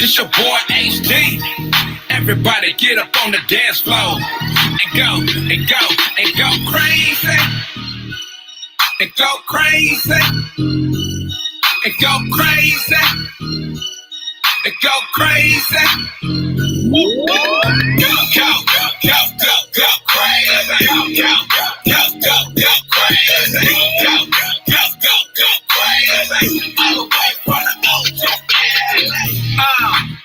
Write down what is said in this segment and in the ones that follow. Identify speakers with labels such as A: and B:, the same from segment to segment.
A: It's your boy HD. Everybody get up on the dance floor and go, and go, and go crazy. And go crazy. And go crazy. And go crazy. Go, go, go, go, go crazy. Go, go, go, go crazy. Go, go, go crazy. All the way from the old to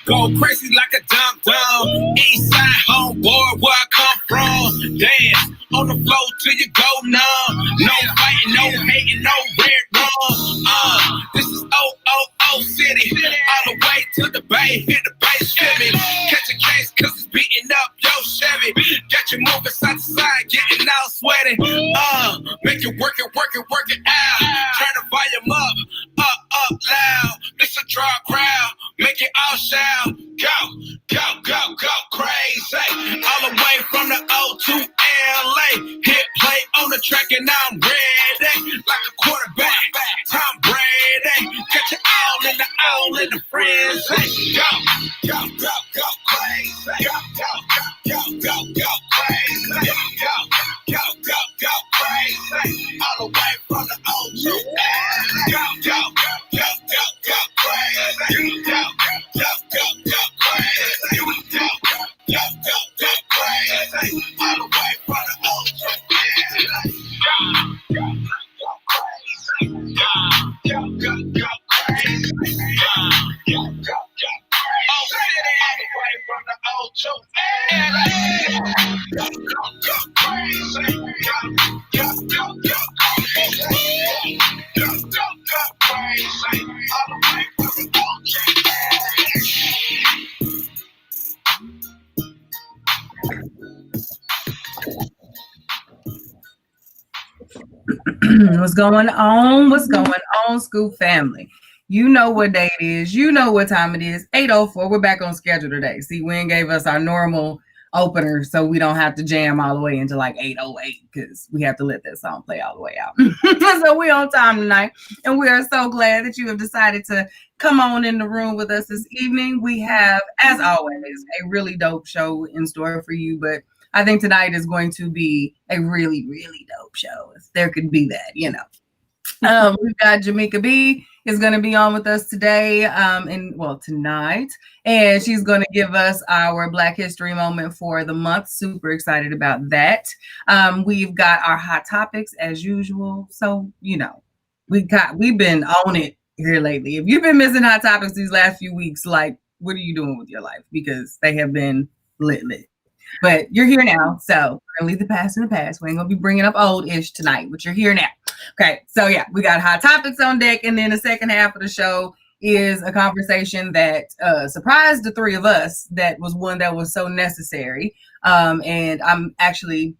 A: go crazy like a dum-dum. East side homeboy, where I come from. Dance on the floor till you go numb. No fighting, no hating, no red rum. This is O City. All the way to the bay, hit the bass, feel me. Catch a case cause it's beating up your Chevy. Get you moving side to side, getting all sweaty. Make you work it out. Turn the volume up loud. This a draw crowd, make it all shout. Go crazy. All the way from the O to LA. Hit play on the track and I'm ready. Like a quarterback, Tom Brady. Catch it all in the frenzy. Go crazy. Go crazy. Go crazy. All the way from the O to LA. Go crazy. Go crazy. Go crazy. All the way from the O to LA. Go crazy. Go crazy.
B: What's going on? What's going on, Scoop family? You know what day it is. You know what time it is. 8:04. We're back on schedule today. See, Wynn gave us our normal opener so we don't have to jam all the way into like 8:08 because we have to let that song play all the way out. So we're on time tonight, and we are so glad that you have decided to come on in the room with us this evening. We have, as always, a really dope show in store for you, but I think tonight is going to be a really, really dope show. If there could be that, you know. We've got Jamaica B is going to be on with us today, tonight, and she's going to give us our Black History moment for the month. Super excited about that. We've got our hot topics as usual. So, you know, we've been on it here lately. If you've been missing hot topics these last few weeks, like, what are you doing with your life? Because they have been lit. But you're here now, so we're gonna leave the past in the past. We ain't gonna be bringing up old-ish tonight, but you're here now. Okay, so yeah, we got hot topics on deck, and then the second half of the show is a conversation that surprised the three of us. That was one that was so necessary, and I'm actually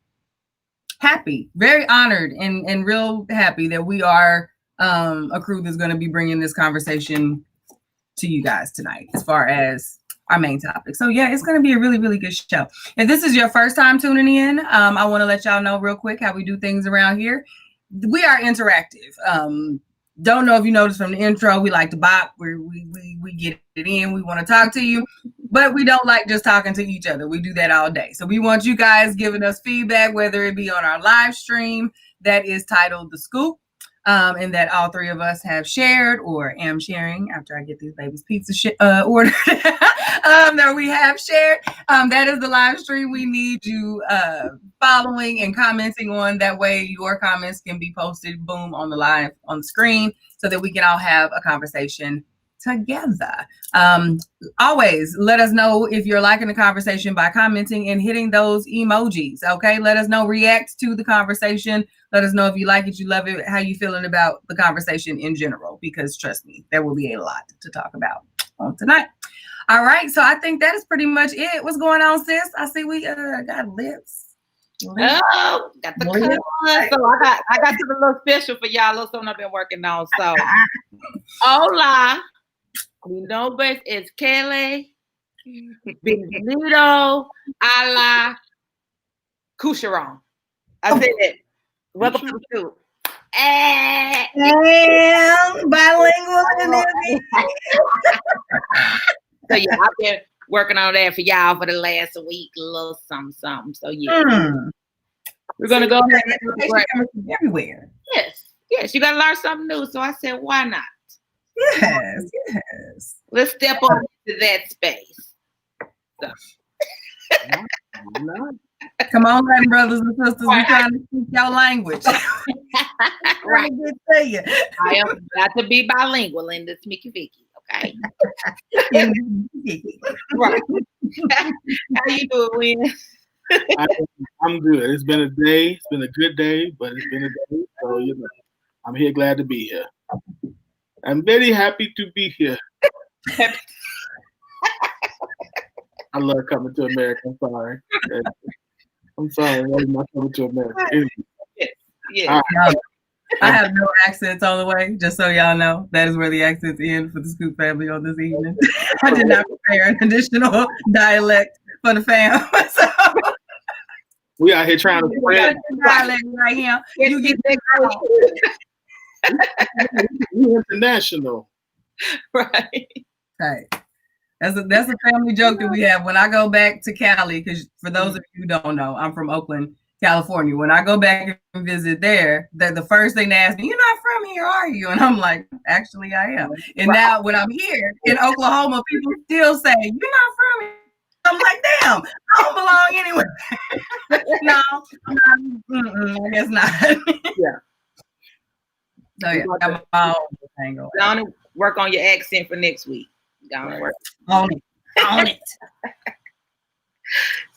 B: happy, very honored, and real happy that we are a crew that's going to be bringing this conversation to you guys tonight, as far as our main topic. So yeah, it's going to be a really, really good show. If this is your first time tuning in, I want to let y'all know real quick how we do things around here. We are interactive. Don't know if you noticed from the intro, we like to bop, we get it in, we want to talk to you, but we don't like just talking to each other. We do that all day. So we want you guys giving us feedback, whether it be on our live stream that is titled The Scoop, and that all three of us have shared or am sharing after I get these babies pizza ordered. That we have shared. That is the live stream. We need you following and commenting on. That way your comments can be posted, boom, on the screen, so that we can all have a conversation together. Always let us know if you're liking the conversation by commenting and hitting those emojis. Okay, let us know, react to the conversation. Let us know if you like it, you love it, how you feeling about the conversation in general, because trust me, there will be a lot to talk about on tonight. All right, so I think that is pretty much it. What's going on, sis? I see we got lips.
C: Oh, got the color. So I got to the little special for y'all, little something I've been working on. So, hola, mi nombre es Kelly. Bienvenido a la Cucheron. I said it. Welcome to the Scoop.
B: Bilingual.
C: So yeah, I've been working on that for y'all for the last week, a little something. So yeah, we're gonna go ahead and do the break.
B: Everywhere.
C: Yes, you gotta learn something new. So I said, why not?
B: Yes.
C: Let's step on into that space. So.
B: Come on, Latin brothers and sisters, we're trying to speak your language.
C: Right.
B: Tell you.
C: I am got to be bilingual in this Mickey Vicky, okay? Right. How you doing, Win?
D: I'm good. It's been a day. It's been a good day, but it's been a day. So, I'm here glad to be here. I'm very happy to be here. I love coming to America. I'm sorry. I'm sorry. I'm not coming to America.
C: Yeah.
B: I have no accents all the way, just so y'all know. That is where the accents end for the Scoop family on this evening. I did not prepare an additional dialect for the fam. So,
D: we out here trying to spread
B: dialect right here. You get that.
D: We international.
C: Right.
B: That's a family joke that we have. When I go back to Cali, because for those of you who don't know, I'm from Oakland, California. When I go back and visit there, the first thing they ask me, "You're not from here, are you?" And I'm like, "Actually, I am." And now when I'm here in Oklahoma, people still say, "You're not from here." I'm like, "Damn, I don't belong anywhere." No, I guess not.
C: Yeah.
B: So yeah, got my own angle.
C: Don't work on your accent for next week. Don't work
B: on it.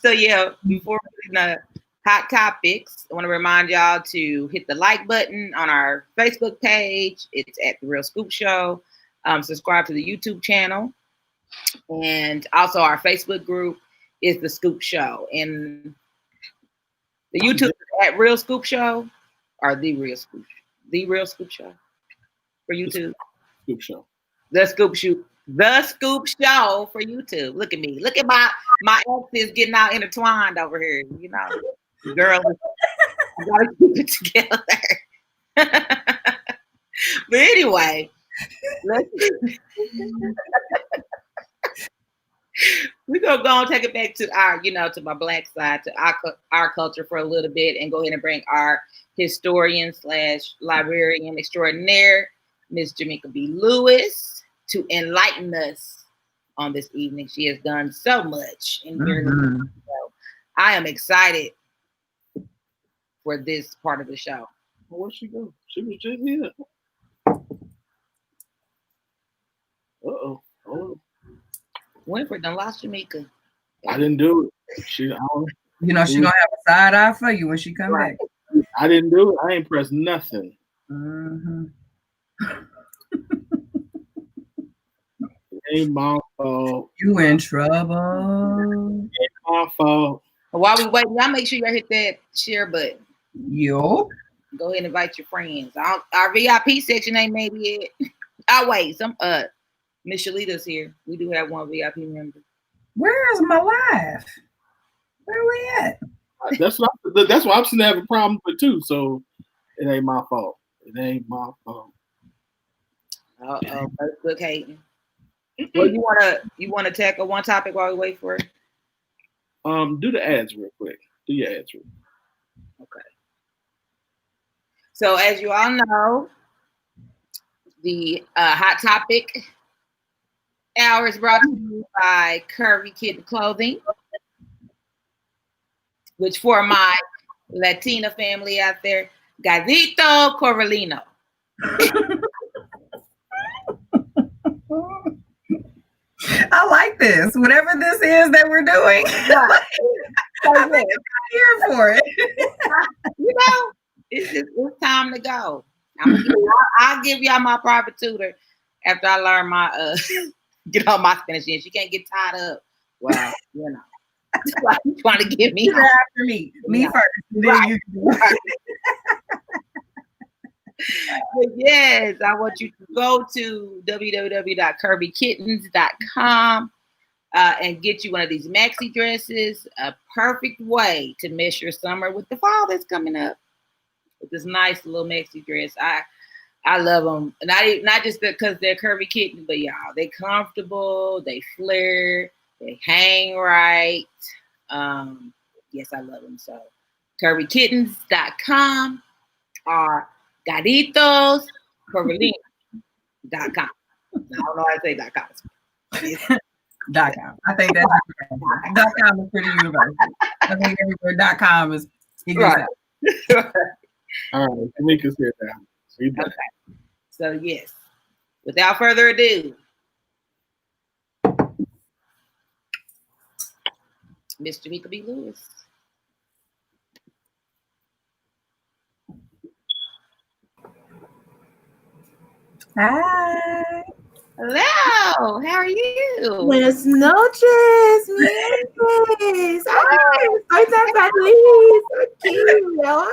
C: So yeah, before we hot topics, I want to remind y'all to hit the like button on our Facebook page. It's at The Real Scoop Show. Subscribe to the YouTube channel. And also our Facebook group is The Scoop Show. And the YouTube is at Real Scoop Show or The Real Scoop Show. The Real Scoop Show for YouTube.
D: Scoop Show.
C: The Scoop Show. The Scoop Show for YouTube. Look at me. Look at my accents getting all intertwined over here. Girl, I gotta keep it together. But anyway, we're gonna go and take it back to our, to my Black side, to our culture for a little bit, and go ahead and bring our historian/librarian extraordinaire, Miss Jamaica B. Lewis, to enlighten us on this evening. She has done so much in so I am excited for this part of the show.
D: Well, where'd she go? She was just here. Uh-oh.
C: Winfred done lost Jamaica.
D: I didn't do it. She gonna
B: have a side eye for you when she come back.
D: I didn't do it. I ain't pressed nothing. It ain't my fault.
B: You in trouble.
D: It ain't my fault.
C: While we wait, y'all make sure y'all hit that share button.
B: Yo.
C: Go ahead and invite your friends. Our VIP section ain't made yet. Oh wait, Miss Shalita's here. We do have one VIP member.
B: Where's my wife? Where we at?
D: That's what I'm sitting having a problem with too. So it ain't my fault. It ain't my fault.
C: Facebook hating. Well, you wanna tackle one topic while we wait for it?
D: Do the ads real quick. Do your ads real quick.
C: Okay. So as you all know, the Hot Topic Hour is brought to you by Curvy Kitten Clothing, which for my Latina family out there, Gadito Corralino.
B: I like this. Whatever this is that we're doing, I think I'm here for it.
C: It's time to go. I'll give y'all my private tutor after I learn my get all my Spanish in. She can't get tied up. Well, you trying to get me
B: after me first.
C: Right. You But yes, I want you to go to www.kirbykittens.com and get you one of these maxi dresses. A perfect way to miss your summer with the fall that's coming up. With this nice little maxi dress. I love them. Not just because they're curvy kittens, but y'all, they comfortable, they flare, they hang right. Yes, I love them. So curvykittens.com or gatitoscorvelina.com. I don't know how to say .com.
B: .com. I think that's .com is pretty universal. I think everywhere .com is
C: Right.
D: All right, Tamika said that.
C: Okay. So yes, without further ado, Miss Jamaica B. Lewis.
B: Hi.
C: Hello, how are you?
E: Buenas noches, mi gente. Ay, estoy tan feliz aquí, ¿no?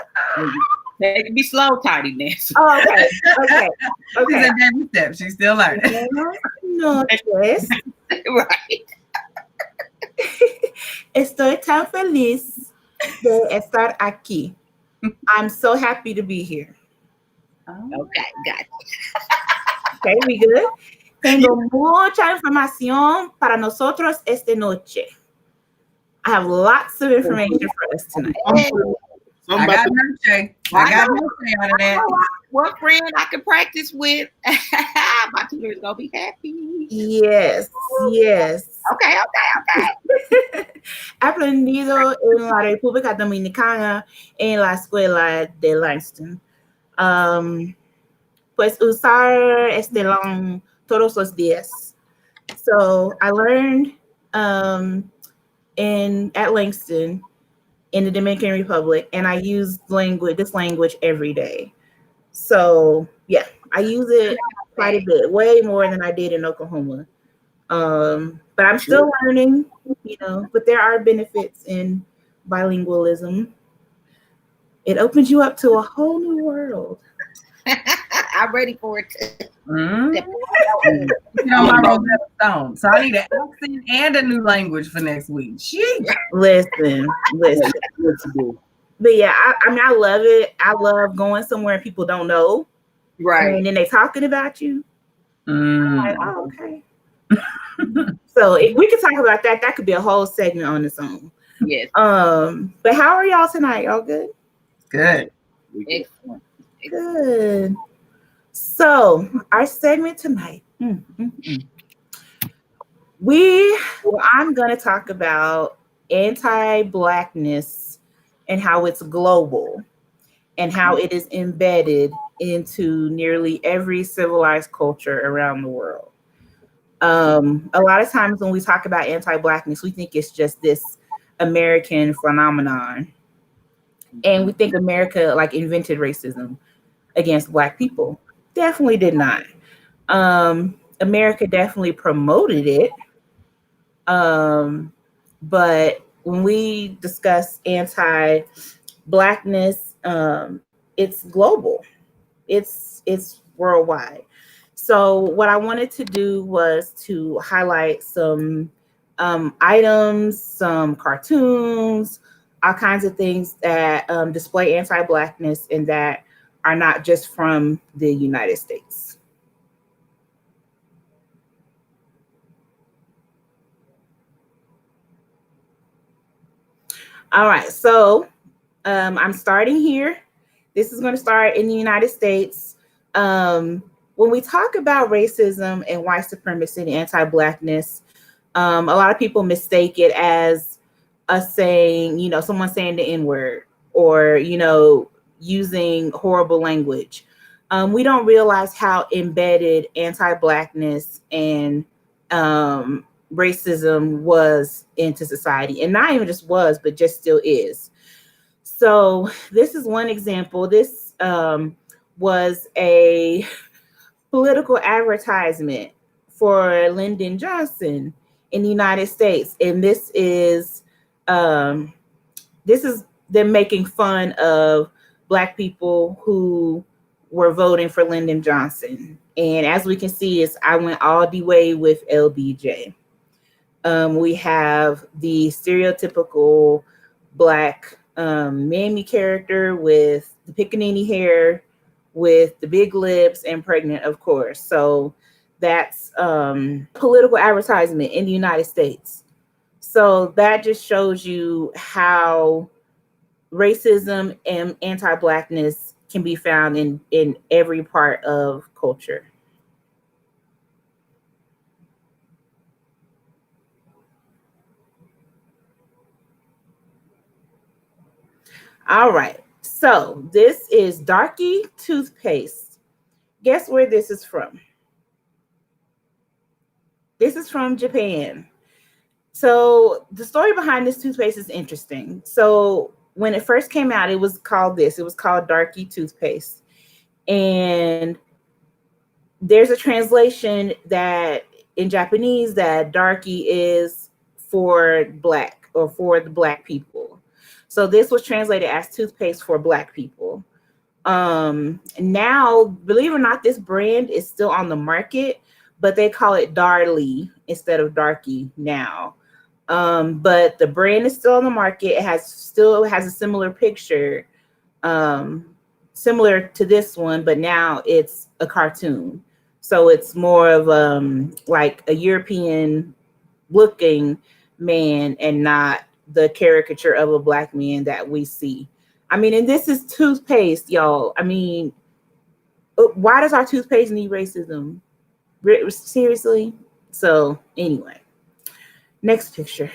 C: It can be slow, tidy, Nancy.
E: Oh, okay.
B: She's a baby step. She's still learning.
E: Buenas noches.
C: Right.
E: Estoy tan feliz de estar aquí. I'm so happy to be here.
C: Okay, gotcha.
E: Okay, we good? Tengo mucha información para nosotros esta noche. I have lots of information for us tonight.
B: I got Noche. I got Noche out of that.
C: What friend I can practice with? My tutor's gonna be happy.
E: Yes.
C: Okay.
E: Aprendido en la República Dominicana en la escuela de Langston. Pues usar este long todos los días. So I learned at Langston in the Dominican Republic, and I use this language every day. So yeah, I use it quite a bit, way more than I did in Oklahoma. But I'm still learning, but there are benefits in bilingualism. It opens you up to a whole new world.
C: I'm ready for it.
B: My Rosetta Stone. So I need an accent and a new language for next week. Jeez.
E: Listen. But yeah, I love it. I love going somewhere and people don't know.
C: Right.
E: And then they talking about you. I'm like, oh, okay. So if we could talk about that, that could be a whole segment on its own.
C: Yes.
E: But how are y'all tonight? Y'all good?
B: Good.
C: Excellent.
E: Good. So our segment tonight, I'm going to talk about anti-Blackness and how it's global and how it is embedded into nearly every civilized culture around the world. A lot of times when we talk about anti-Blackness, we think it's just this American phenomenon. And we think America invented racism against Black people. Definitely did not. America definitely promoted it. But when we discuss anti-Blackness, it's global. It's worldwide. So what I wanted to do was to highlight some items, some cartoons, all kinds of things that display anti-Blackness and that are not just from the United States. All right, so I'm starting here. This is going to start in the United States. When we talk about racism and white supremacy and anti-Blackness, a lot of people mistake it as us saying, someone saying the N-word or, using horrible language. We don't realize how embedded anti-Blackness and racism was into society. And not even just was, but just still is. So this is one example. This was a political advertisement for Lyndon Johnson in the United States. And this is them making fun of Black people who were voting for Lyndon Johnson. And as we can see, I went all the way with LBJ. We have the stereotypical Black mammy character with the pickaninny hair, with the big lips and pregnant, of course. So that's political advertisement in the United States. So that just shows you how racism and anti-Blackness can be found in every part of culture. All right, so this is Darky toothpaste. Guess where this is from? This is from Japan. So the story behind this toothpaste is interesting. So when it first came out, it was called Darky toothpaste. And there's a translation that in Japanese that Darky is for Black or for the Black people. So this was translated as toothpaste for Black people. Now, believe it or not, this brand is still on the market, but they call it Darlie instead of Darky now. But the brand is still on the market. It still has a similar picture, similar to this one, but now it's a cartoon. So it's more of like a European looking man and not the caricature of a Black man that we see. I mean, and this is toothpaste, y'all. I mean, why does our toothpaste need racism? Seriously? So anyway, next picture.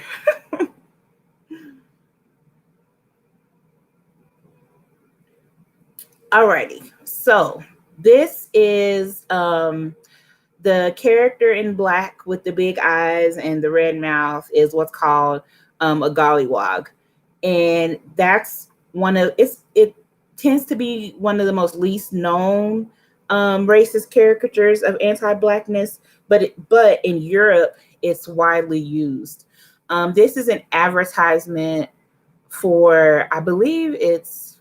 E: Alrighty, so this is the character in black with the big eyes and the red mouth is what's called a gollywog, and that's it tends to be one of the most least known racist caricatures of anti-Blackness, but in Europe it's widely used. This is an advertisement for, I believe it's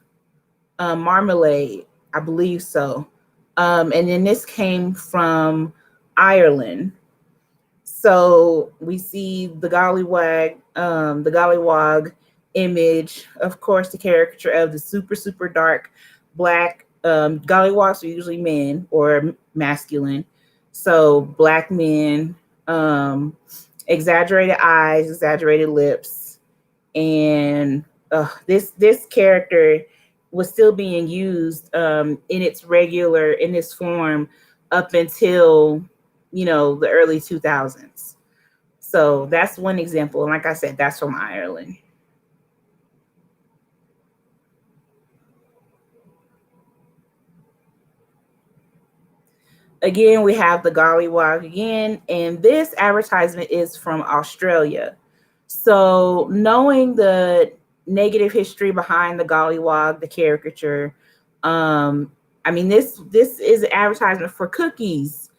E: marmalade, I believe so. And then this came from Ireland. So we see the gollywog image, of course, the caricature of the super dark black gollywogs are usually men or masculine. So Black men, exaggerated eyes, exaggerated lips, and this character was still being used in its form up until the early 2000s. So that's one example, and like I said, that's from Ireland. Again, we have the gollywog again, and this advertisement is from Australia. So knowing the negative history behind the gollywog, the caricature, I mean, this is an advertisement for cookies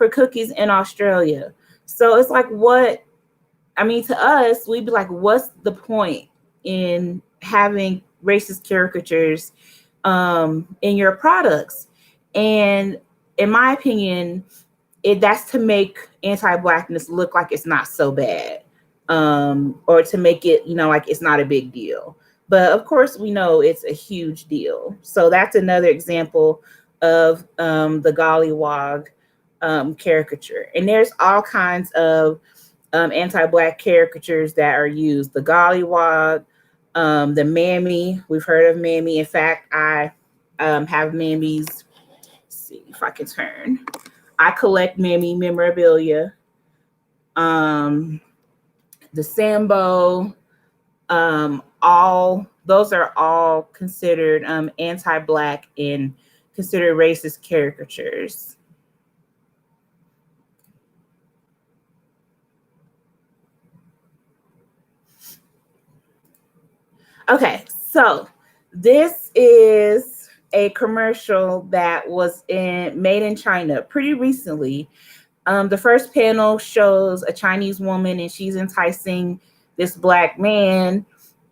E: in Australia. So it's like, to us, we'd be like, what's the point in having racist caricatures in your products? And in my opinion, that's to make anti-Blackness look like it's not so bad, or to make it, like it's not a big deal. But of course, we know it's a huge deal. So that's another example of the gollywog caricature. And there's all kinds of anti-Black caricatures that are used. The gollywog, the mammy. We've heard of mammy. In fact, I have mammies. See if I can turn. I collect mammy memorabilia. The Sambo, those are all considered anti-Black and considered racist caricatures. Okay, so this is a commercial that was made in China pretty recently. The first panel shows a Chinese woman and she's enticing this Black man,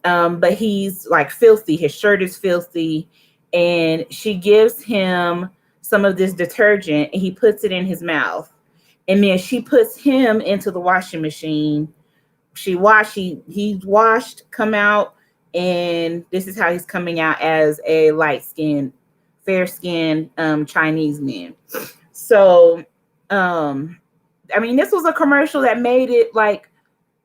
E: but he's like filthy. His shirt is filthy, and she gives him some of this detergent and he puts it in his mouth. And then she puts him into the washing machine. He's washed, come out, and this is how he's coming out as a light-skinned fair-skinned Chinese men. So, I mean, this was a commercial that made it like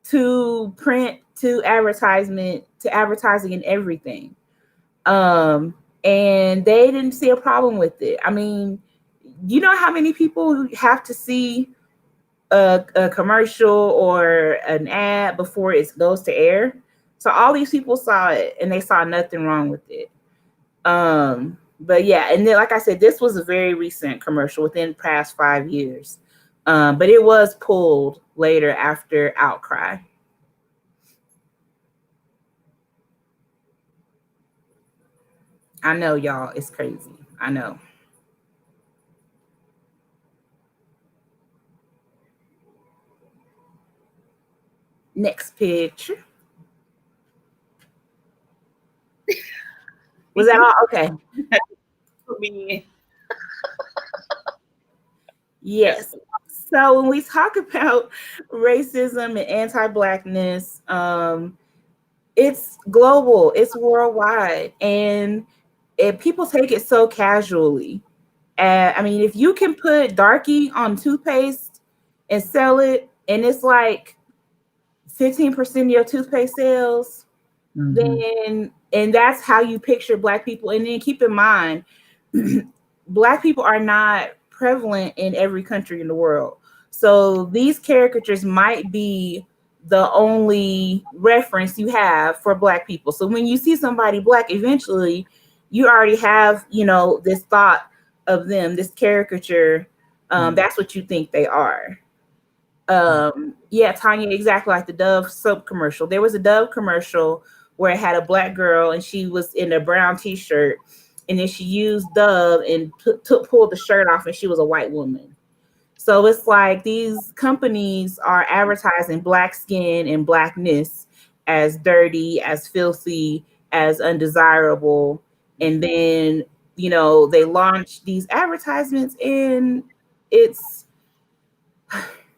E: to print, to advertisement, to advertising and everything. And they didn't see a problem with it. I mean, you know how many people have to see a commercial or an ad before it goes to air? So all these people saw it and they saw nothing wrong with it. But yeah, and then like I said, this was a very recent commercial within the past 5 years. But it was pulled later after outcry. I know, y'all, it's crazy. I know. Next picture. Was that all? Okay.
C: Put me in.
E: Yes. So when we talk about racism and anti-Blackness, it's global, it's worldwide, and people take it so casually. I mean, if you can put Darky on toothpaste and sell it, and it's like 15% of your toothpaste sales, then, and that's how you picture Black people. And then keep in mind, Black people are not prevalent in every country in the world. So these caricatures might be the only reference you have for Black people. So when you see somebody Black, eventually you already have, you know, this thought of them, this caricature. That's what you think they are. Yeah, Tanya, exactly like the Dove soap commercial. There was a Dove commercial where it had a Black girl and she was in a brown t-shirt, and then she used Dove and pulled the shirt off, and she was a white woman. So it's like these companies are advertising Black skin and Blackness as dirty, as filthy, as undesirable. And then, you know, they launch these advertisements, and it's,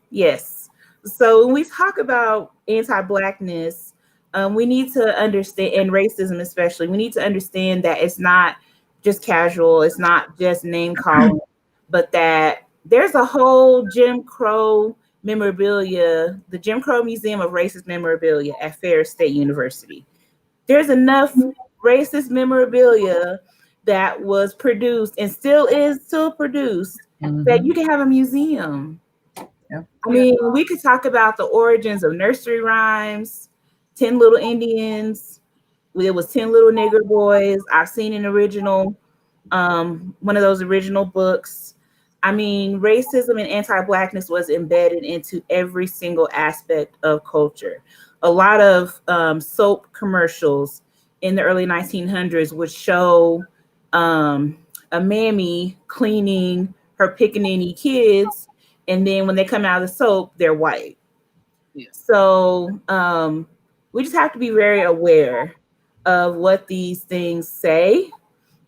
E: yes. So when we talk about anti-Blackness, we need to understand, and racism especially, we need to understand that it's not just casual, it's not just name calling, but that there's a whole Jim Crow memorabilia, the Jim Crow Museum of Racist Memorabilia at Ferris State University. There's enough racist memorabilia that was produced and still is produced that you can have a museum.
B: Yeah.
E: I mean, we could talk about the origins of nursery rhymes, 10 Little Indians. It was 10 Little Nigger Boys. I've seen an original, one of those original books. I mean, racism and anti-Blackness was embedded into every single aspect of culture. A lot of soap commercials in the early 1900s would show a mammy cleaning her pickaninny kids, and then when they come out of the soap, they're white. Yeah. So we just have to be very aware of what these things say,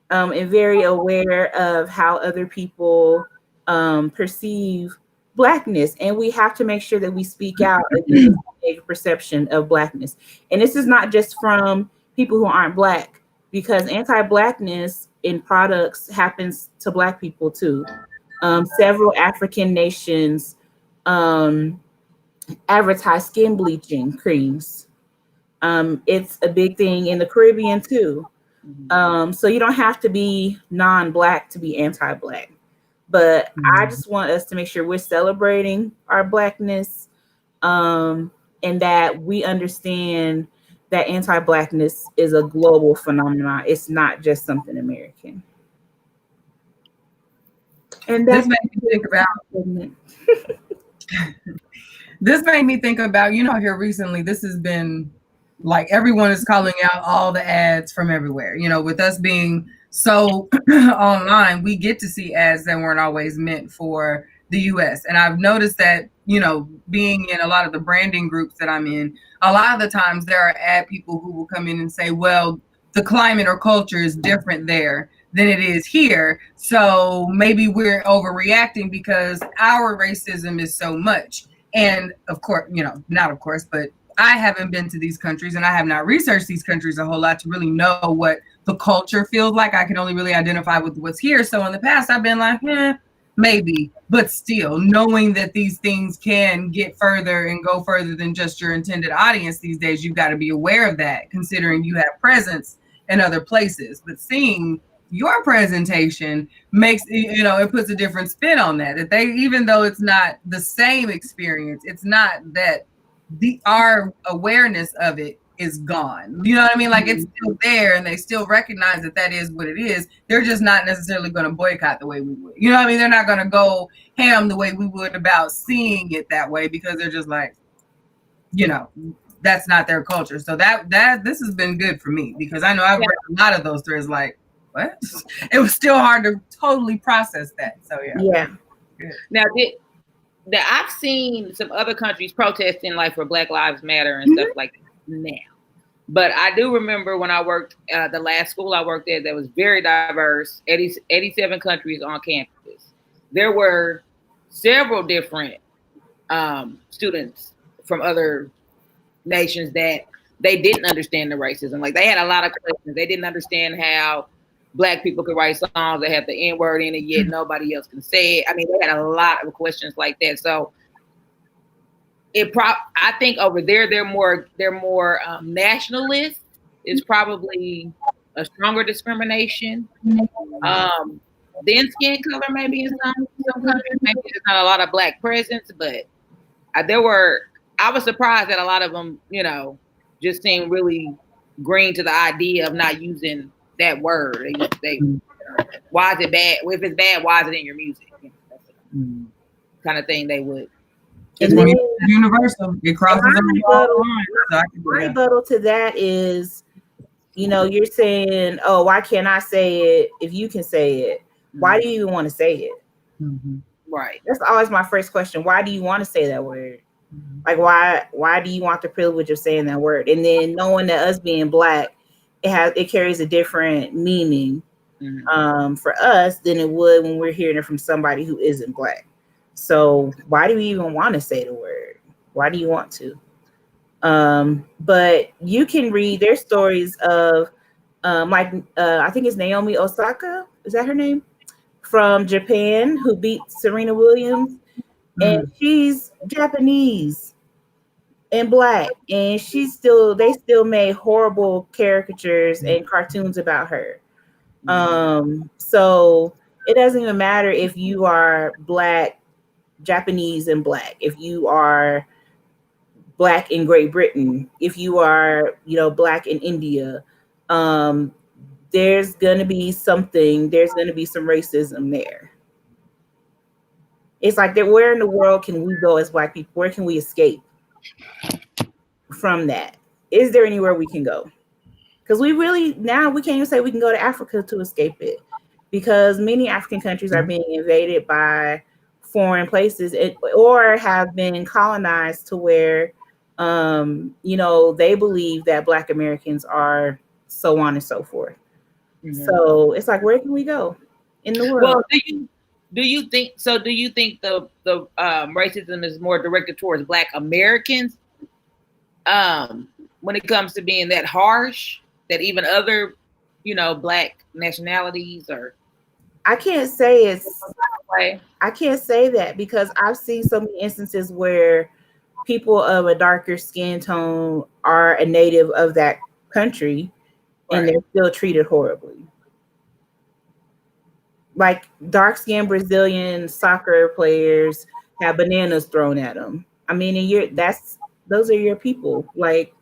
E: and very aware of how other people perceive Blackness. And we have to make sure that we speak out against a perception of Blackness. And this is not just from people who aren't Black, because anti-Blackness in products happens to Black people too. Several African nations advertise skin bleaching creams. It's a big thing in the Caribbean too. So you don't have to be non-Black to be anti-Black. But I just want us to make sure we're celebrating our Blackness, and that we understand that anti-Blackness is a global phenomenon. It's not just something American. And
B: this made me think about this made me think about, you know, here recently, this has been like everyone is calling out all the ads from everywhere. You know, with us being so online, we get to see ads that weren't always meant for the US. And I've noticed that, you know, being in a lot of the branding groups that I'm in, a lot of the times there are ad people who will come in and say, well, the climate or culture is different there than it is here. So maybe we're overreacting because our racism is so much. And of course, you know, not of course, but I haven't been to these countries and I have not researched these countries a whole lot to really know what the culture feels like. I can only really identify with what's here. So in the past, I've been like, maybe, but still knowing that these things can get further and go further than just your intended audience these days, you've got to be aware of that, considering you have presence in other places. But seeing your presentation makes, it puts a different spin on that they, even though it's not the same experience, it's not that our awareness of it is gone. You know what I mean? Like, it's still there and they still recognize that is what it is. They're just not necessarily going to boycott the way we would. You know what I mean? They're not going to go ham the way we would about seeing it that way, because they're just like, that's not their culture. So that this has been good for me, because I know I've read a lot of those threads like, what? It was still hard to totally process that. So yeah.
C: Now, I've seen some other countries protesting like for Black Lives Matter and stuff like that now. But I do remember when I worked the last school I worked at that was very diverse, 87 countries on campus. There were several different students from other nations that they didn't understand the racism. Like, they had a lot of questions. They didn't understand how Black people could write songs that have the N-word in it, yet nobody else can say it. I mean, they had a lot of questions like that. So I think over there they're more nationalist. Is probably a stronger discrimination. Then skin color, maybe in some countries, maybe there's not a lot of Black presence, but I was surprised that a lot of them, just seemed really green to the idea of not using that word. Why is it bad? If it's bad, why is it in your music? Kind of thing they would.
B: It's universal. It crosses every line.
E: My rebuttal to that is, you're saying, oh, why can't I say it if you can say it? Why do you even want to say it?
C: Right.
E: That's always my first question. Why do you want to say that word? Like, why do you want the privilege of saying that word? And then knowing that us being Black, it carries a different meaning for us than it would when we're hearing it from somebody who isn't Black. So why do we even want to say the word? Why do you want to? But you can read their stories of I think it's Naomi Osaka. Is that her name? From Japan, who beat Serena Williams. And she's Japanese and Black. And they still made horrible caricatures and cartoons about her. So it doesn't even matter if you are Black, Japanese and Black, if you are Black in Great Britain, if you are, Black in India, there's going to be some racism there. It's like, where in the world can we go as Black people? Where can we escape from that? Is there anywhere we can go? Because we can't even say we can go to Africa to escape it, because many African countries are being invaded by foreign places or have been colonized to where, they believe that Black Americans are so on and so forth. So it's like, where can we go in the world?
C: Well, do you think the racism is more directed towards Black Americans when it comes to being that harsh, that even other, Black nationalities or?
E: I can't say I can't say that, because I've seen so many instances where people of a darker skin tone are a native of that country, and they're still treated horribly. Like, dark-skinned Brazilian soccer players have bananas thrown at them. I mean, and those are your people. Like,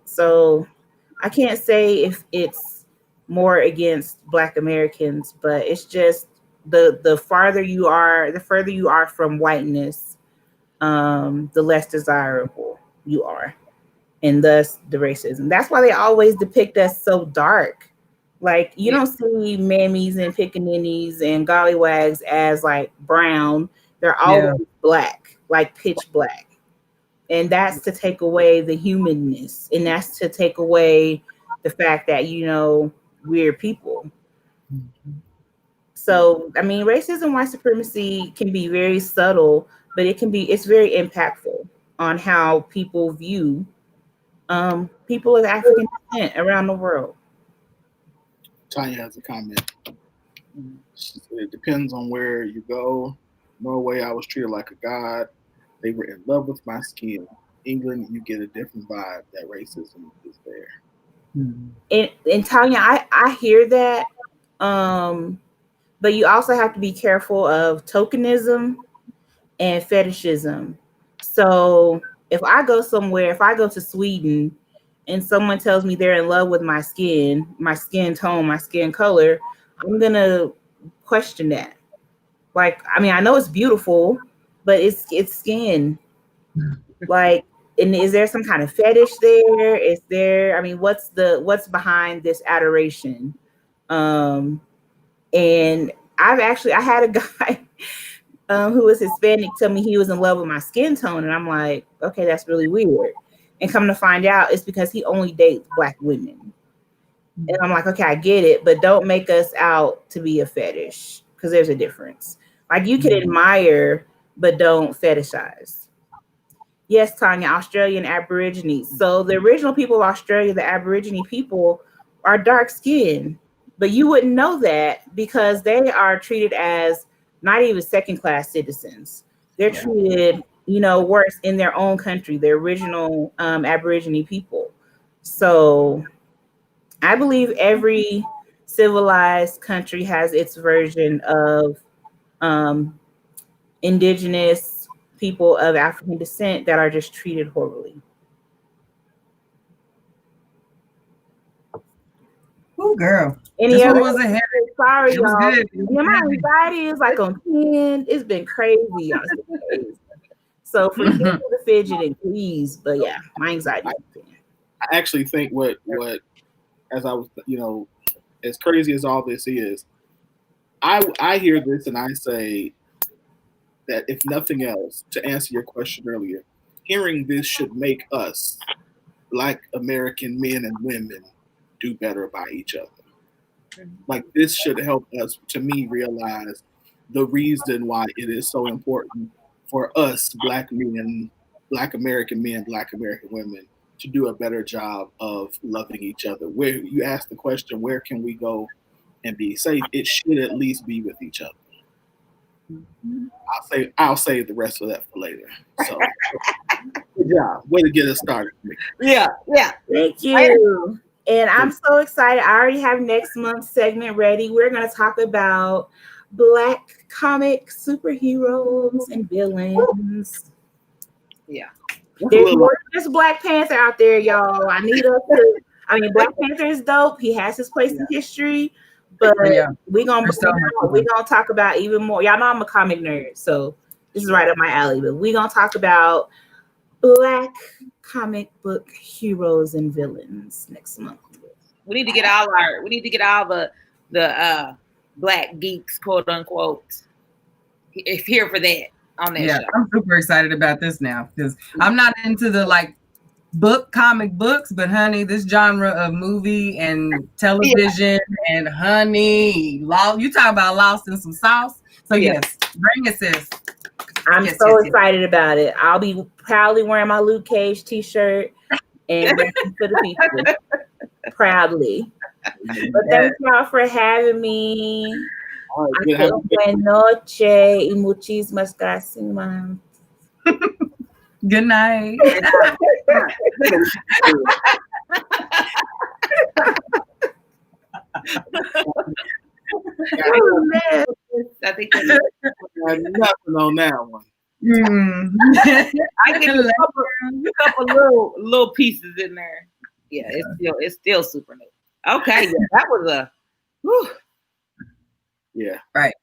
E: so I can't say if it's more against Black Americans, but it's just the further you are from whiteness, the less desirable you are, and thus the racism. That's why they always depict us so dark. Like, you don't see mammies and pickaninnies and gollywags as like brown. They're always Black, like pitch Black. And that's to take away the humanness, and that's to take away the fact that, we're people. So, I mean, racism, white supremacy can be very subtle, but it's very impactful on how people view people of African descent around the world.
D: Tanya has a comment. She said, it depends on where you go. Norway, I was treated like a god. They were in love with my skin. England, you get a different vibe. That racism is there.
E: And Tanya, I hear that. But you also have to be careful of tokenism and fetishism. So if I go somewhere, if I go to Sweden and someone tells me they're in love with my skin tone, my skin color, I'm gonna question that. Like, I mean, I know it's beautiful, but it's skin. Like, and is there some kind of fetish there? Is there, I mean, what's behind this adoration? And I had a guy who was Hispanic tell me he was in love with my skin tone, and I'm like, okay, that's really weird. And come to find out, it's because he only dates Black women. And I'm like, okay, I get it, but don't make us out to be a fetish, because there's a difference. Like, you can admire, but don't fetishize. Yes, Tanya, Australian Aborigines. So the original people of Australia, the Aborigine people, are dark skinned, but you wouldn't know that because they are treated as not even second-class citizens. They're treated, worse in their own country, the original Aborigine people. So I believe every civilized country has its version of indigenous people of African descent that are just treated horribly.
B: Oh, girl.
E: Any
B: This
E: other?
B: one was a hit.
E: Sorry,
B: It was
E: y'all.
B: good.
E: Yeah, my anxiety is like on 10. It's been crazy. Y'all. It's been crazy. So forgive me the fidgeting, please. But yeah, my anxiety is 10.
D: I actually think what as I was, as crazy as all this is, I hear this and I say that if nothing else, to answer your question earlier, hearing this should make us, Black American men and women, do better by each other. Like, this should help us, to me, realize the reason why it is so important for us, Black men, Black American men, Black American women, to do a better job of loving each other. Where you ask the question, where can we go and be safe? It should at least be with each other. I'll save the rest of that for later. So, good job. Way to get us started.
C: Yeah.
E: Thank you. And I'm so excited. I already have next month's segment ready. We're going to talk about Black comic superheroes and villains.
C: Yeah.
E: There's more than just Black Panther out there, y'all. Black Panther is dope. He has his place in history. But we're gonna talk about even more. Y'all know I'm a comic nerd, so this is right up my alley. But we're gonna talk about Black comic book heroes and villains next month.
C: We need to get all the Black geeks, quote unquote, here for that on that show.
B: I'm super excited about this now because I'm not into the comic books, but honey, this genre of movie and television and honey, you talk about lost in some sauce. So yes, bring it, sis.
E: I'm so excited about it. I'll be proudly wearing my Luke Cage t-shirt and bring it to the people proudly. But thank y'all for having me. Buenas noches y muchísimas gracias.
B: Good night.
C: I think
D: nothing on that one.
C: I get a couple little pieces in there. Yeah, it's still super new. Okay, that was a whew.
D: Yeah.
B: Right.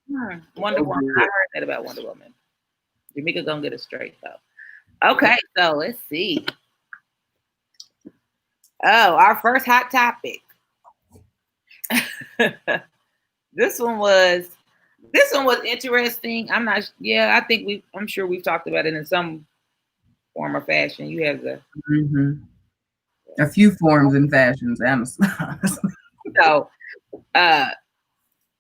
C: Wonder Woman. I heard that about Wonder Woman. Jamaica gonna get it straight though. Okay, so let's see. Oh, our first hot topic. This one was interesting. I'm sure we've talked about it in some form or fashion. You have
B: a few forms and fashions, honestly.
C: So, I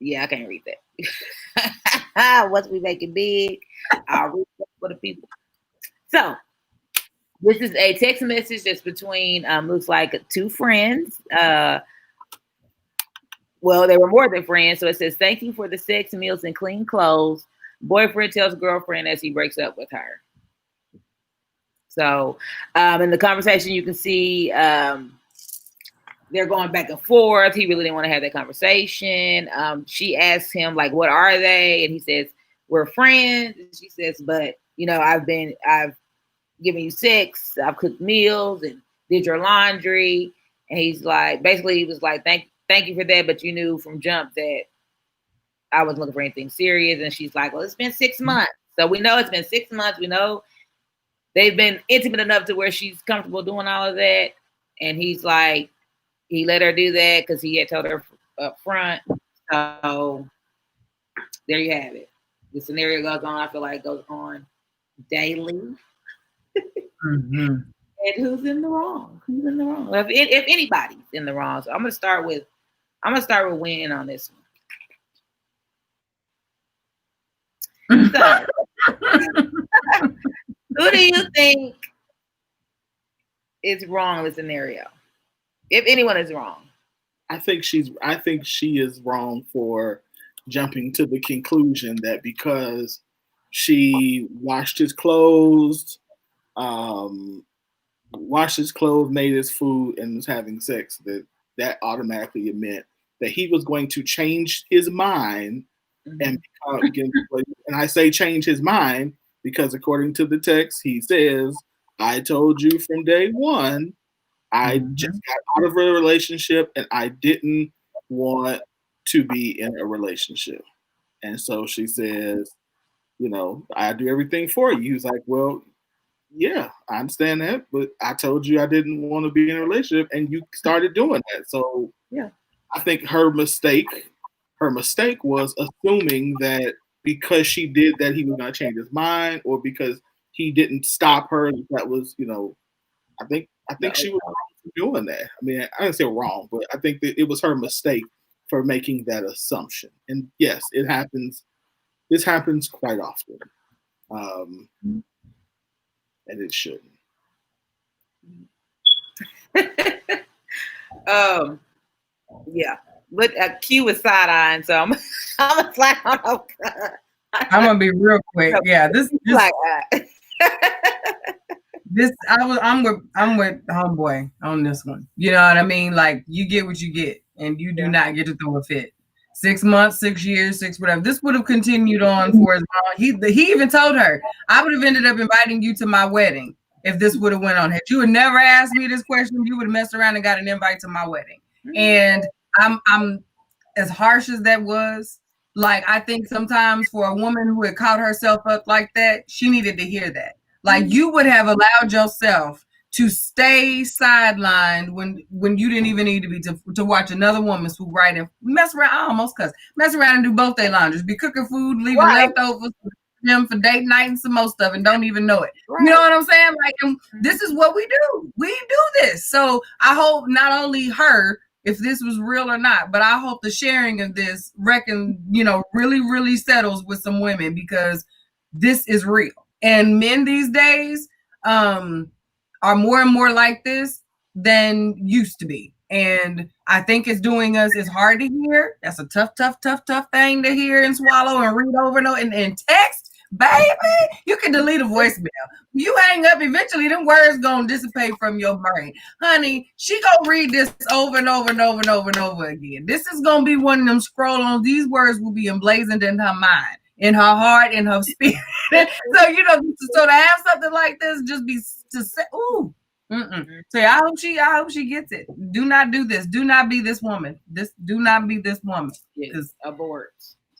C: can't read that. Once we make it big, I'll read it for the people. So, this is a text message that's between looks like two friends. well, they were more than friends. So it says, thank you for the sex, meals, and clean clothes. Boyfriend tells girlfriend as he breaks up with her. So in the conversation, you can see they're going back and forth. He really didn't want to have that conversation. She asks him, like, what are they? And he says, we're friends. And she says, but, you know, I've given you sex. I've cooked meals and did your laundry. And he's like, basically, he was like, thank you for that. But you knew from jump that I wasn't looking for anything serious. And she's like, well, it's been 6 months. So we know it's been 6 months. We know they've been intimate enough to where she's comfortable doing all of that. And he's like, he let her do that because he had told her up front. So there you have it. The scenario goes on. I feel like it goes on daily.
B: Mm-hmm.
C: And who's in the wrong? Who's in the wrong? Well, if anybody's in the wrong, so I'm gonna start with Wynn on this one. So, who do you think is wrong in this scenario? If anyone is wrong,
D: I think she is wrong for jumping to the conclusion that because she washed his clothes, made his food, and was having sex, that automatically meant that he was going to change his mind and begin to play. And I say change his mind because according to the text, he says, I told you from day one, I just got out of a relationship and I didn't want to be in a relationship. And so she says, you know, I do everything for you. He was like, well, yeah, I understand that, but I told you I didn't want to be in a relationship and you started doing that. So
C: yeah,
D: I think her mistake was assuming that because she did that, he was going to change his mind, or because he didn't stop her. That was, you know, I think she was wrong for doing that. I mean, I didn't say wrong, but I think that it was her mistake for making that assumption. And yes, it happens. This happens quite often, and it shouldn't.
C: Yeah, but Q was side eyeing, so I'm like, oh,
B: I'm gonna be real quick. Yeah, this
C: like
B: I'm with homeboy on this one. You know what I mean? Like, you get what you get, and you do not get to throw a fit. 6 months, 6 years, 6 whatever. This would have continued on for as long. He even told her, I would have ended up inviting you to my wedding if this would have went on. Had you had never asked me this question, you would have messed around and got an invite to my wedding. And I'm as harsh as that was. Like, I think sometimes for a woman who had caught herself up like that, she needed to hear that. Like, you would have allowed yourself to stay sidelined when you didn't even need to be to watch another woman swoop right and mess around. I almost cuss. Mess around and do both their laundries. Be cooking food, leaving leftovers for them for date night and some more stuff, and don't even know it. Right. You know what I'm saying? Like, and this is what we do. We do this. So I hope not only her, if this was real or not, but I hope the sharing of this really, really settles with some women, because this is real. And men these days are more and more like this than used to be. And I think it's hard to hear. That's a tough thing to hear and swallow and read over and text. Baby, you can delete a voicemail. You hang up, eventually them words gonna dissipate from your brain. Honey, she gonna read this over and over and over and over and over again. This is gonna be one of them scroll-ons. These words will be emblazoned in her mind, in her heart, in her spirit. So, so to have something like this just be to say, ooh. So I hope she gets it. Do not do this. Do not be this woman. Do not be this woman.
C: Yes, abort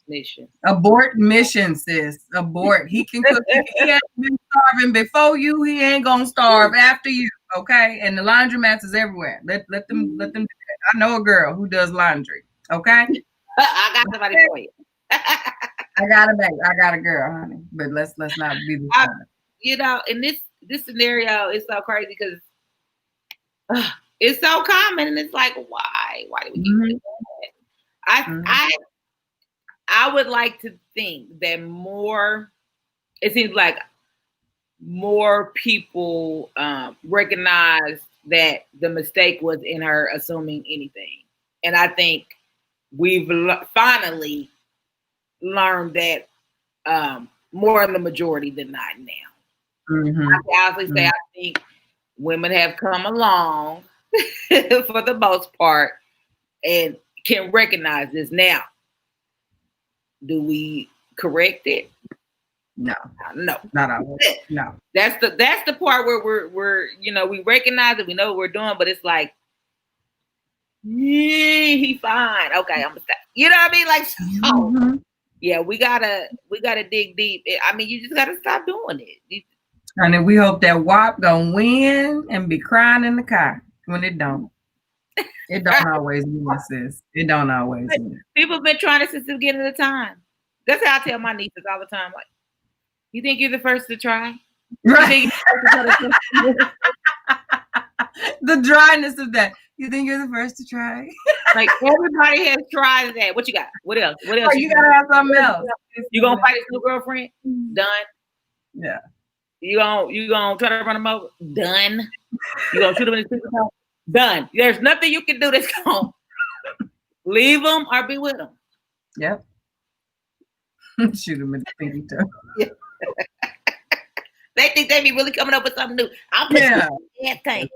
C: mission.
B: Abort mission, sis. Abort. He can cook. He has been starving before you. He ain't gonna starve after you. Okay. And the laundromats is everywhere. Let them do that. I know a girl who does laundry. Okay.
C: I got somebody for you.
B: I got a girl, honey. But let's not be the
C: in this scenario, it's so crazy because it's so common, and it's like, why do we keep doing that? I would like to think that it seems like more people recognize that the mistake was in her assuming anything. And I think we've finally learned that more in the majority than not now.
B: Mhm.
C: I can honestly say I think women have come along for the most part and can recognize this now. Do we correct it?
B: No,
C: No.
B: not always. No.
C: That's the part where we're we recognize it, we know what we're doing, but it's like, yeah, he fine. Okay, I'm gonna stop. You know what I mean? Like, so,
B: Mhm.
C: yeah, we gotta dig deep. I mean, you just gotta stop doing it.
B: And then we hope that WAP gonna win and be crying in the car when it don't. It don't always win, sis. It don't always win.
C: People have been trying it since the beginning of the time. That's how I tell my nieces all the time. Like, you think you're the first to try?
B: Right. The dryness of that. You think you're the first to try?
C: Like, everybody has tried that. What you got? What else? What else?
B: Or you gotta have something else.
C: You gonna fight his new girlfriend? Done.
B: Yeah.
C: You gonna try to run him over? Done. You gonna shoot him in his pistol? Done. There's nothing you can do that's gonna leave him or be with him.
B: Yep. Shoot him in the pinky toe.
C: Yeah. They think they be really coming up with something new. I'm
B: Yeah.
C: tank.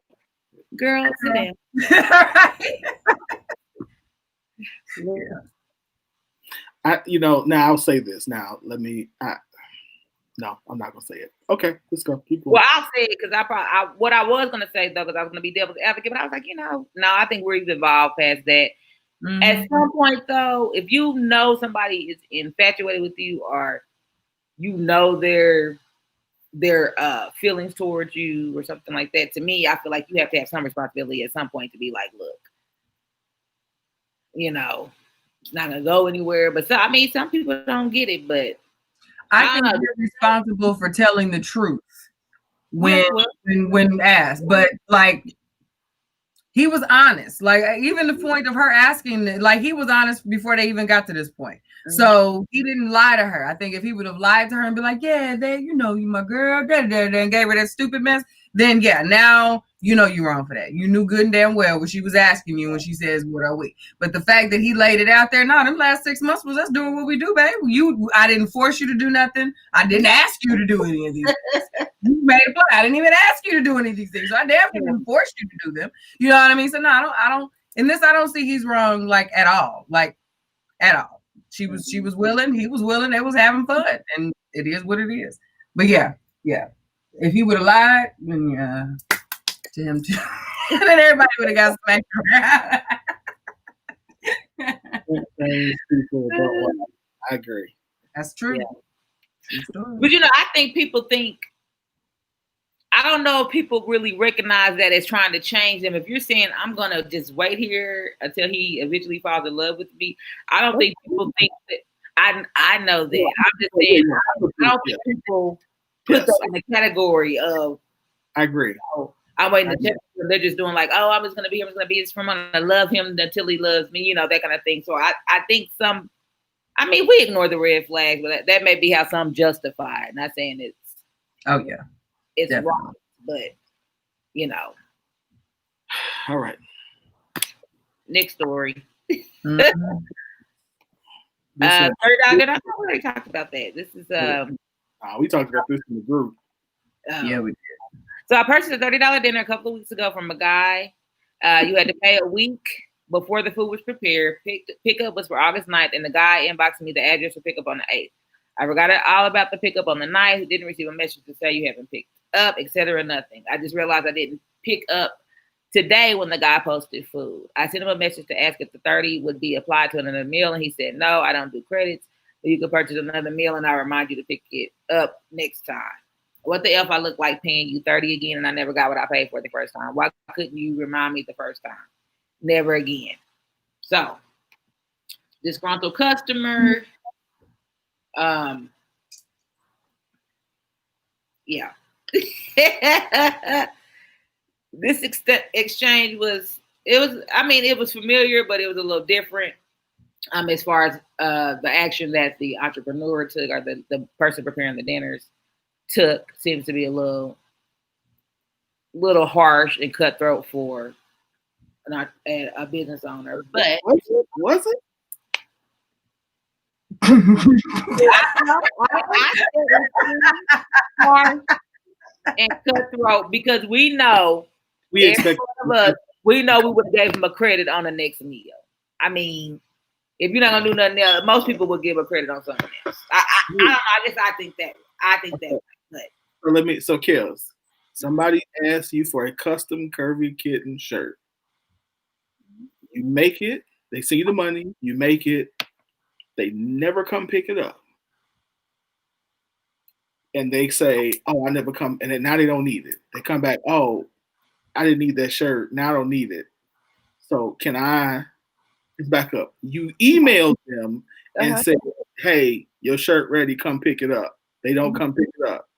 C: Girl, sit down.
B: Right.
D: Now I'll say this. Now let me. No, I'm not gonna say it. Okay, let's go. Keep going.
C: Well, I'll say it because what I was gonna say though, because I was gonna be devil's advocate, but I was like, no, I think we've evolved past that.
B: Mhm.
C: At some point though, if you know somebody is infatuated with you, or their feelings towards you or something like that, to me, I feel like you have to have some responsibility at some point to be like, look, it's not gonna go anywhere. But some people don't get it, but
B: I think you're responsible for telling the truth when asked. But like, he was honest. Like, even the point of her asking, like, he was honest before they even got to this point. Mm-hmm. So he didn't lie to her. I think if he would have lied to her and be like, yeah, you my girl, and gave her that stupid mess, then yeah, now you're wrong for that. You knew good and damn well what she was asking you when she says, what are we? But the fact that he laid it out there, them last 6 months was us doing what we do, babe. I didn't force you to do nothing. I didn't ask you to do any of these things. You made a point. I didn't even ask you to do any of these things. So I definitely didn't force you to do them. You know what I mean? So no, I don't. In this, I don't see he's wrong, like, at all. Like, at all. She was willing. He was willing. They was having fun, and it is what it is. But yeah. If he would have lied, then yeah, to him too. And then everybody would have got smacked around.
D: I agree.
B: That's true.
C: Yeah. But I think people think, I don't know if people really recognize that as trying to change them. If you're saying, I'm going to just wait here until he eventually falls in love with me, I don't think people think that. I know that. I'm just saying, I don't think people put that in the category of.
D: I agree.
C: I'm waiting to check. They're just doing like, I'm just going to be his friend. I'm going to love him until he loves me, that kind of thing. So I think we ignore the red flags, but that may be how some justify it. Not saying it's.
B: Oh, yeah.
C: It's wrong, but
D: All right.
C: Next story.
B: Mm-hmm.
C: Did I already talked about that? This is
D: we talked about this in the group.
B: Yeah, we did.
C: So I purchased a $30 dinner a couple of weeks ago from a guy. You had to pay a week before the food was prepared. Pickup was for August 9th, and the guy inboxed me the address for pickup on the 8th. I forgot all about the pickup on the 9th. Didn't receive a message to say you haven't picked up, etc. Nothing. I just realized I didn't pick up today when the guy posted food. I sent him a message to ask if the 30 would be applied to another meal, and he said, no, I don't do credits. But you can purchase another meal, and I'll remind you to pick it up next time. What the F I look like paying you 30 again, and I never got what I paid for the first time? Why couldn't you remind me the first time? Never again. So, disgruntled customer. Yeah. This exchange was familiar, but it was a little different as far as the action that the entrepreneur took, or the person preparing the dinners took, seems to be a little harsh and cutthroat for a business owner. But
D: was it?
C: Harsh and cutthroat because we know
D: We expect
C: one of us, we know we would have gave him a credit on the next meal. I mean, if you're not gonna do nothing else, most people would give a credit on something else. I don't know. I guess I think that.
D: So Kels, somebody asks you for a custom Curvy Kitten shirt. You make it. They send you the money. You make it. They never come pick it up. And they say, "Oh, I never come." And then now they don't need it. They come back. "Oh, I didn't need that shirt. Now I don't need it. So can I?" It's back up. You email them and say, "Hey, your shirt ready. Come pick it up." They don't come pick it up.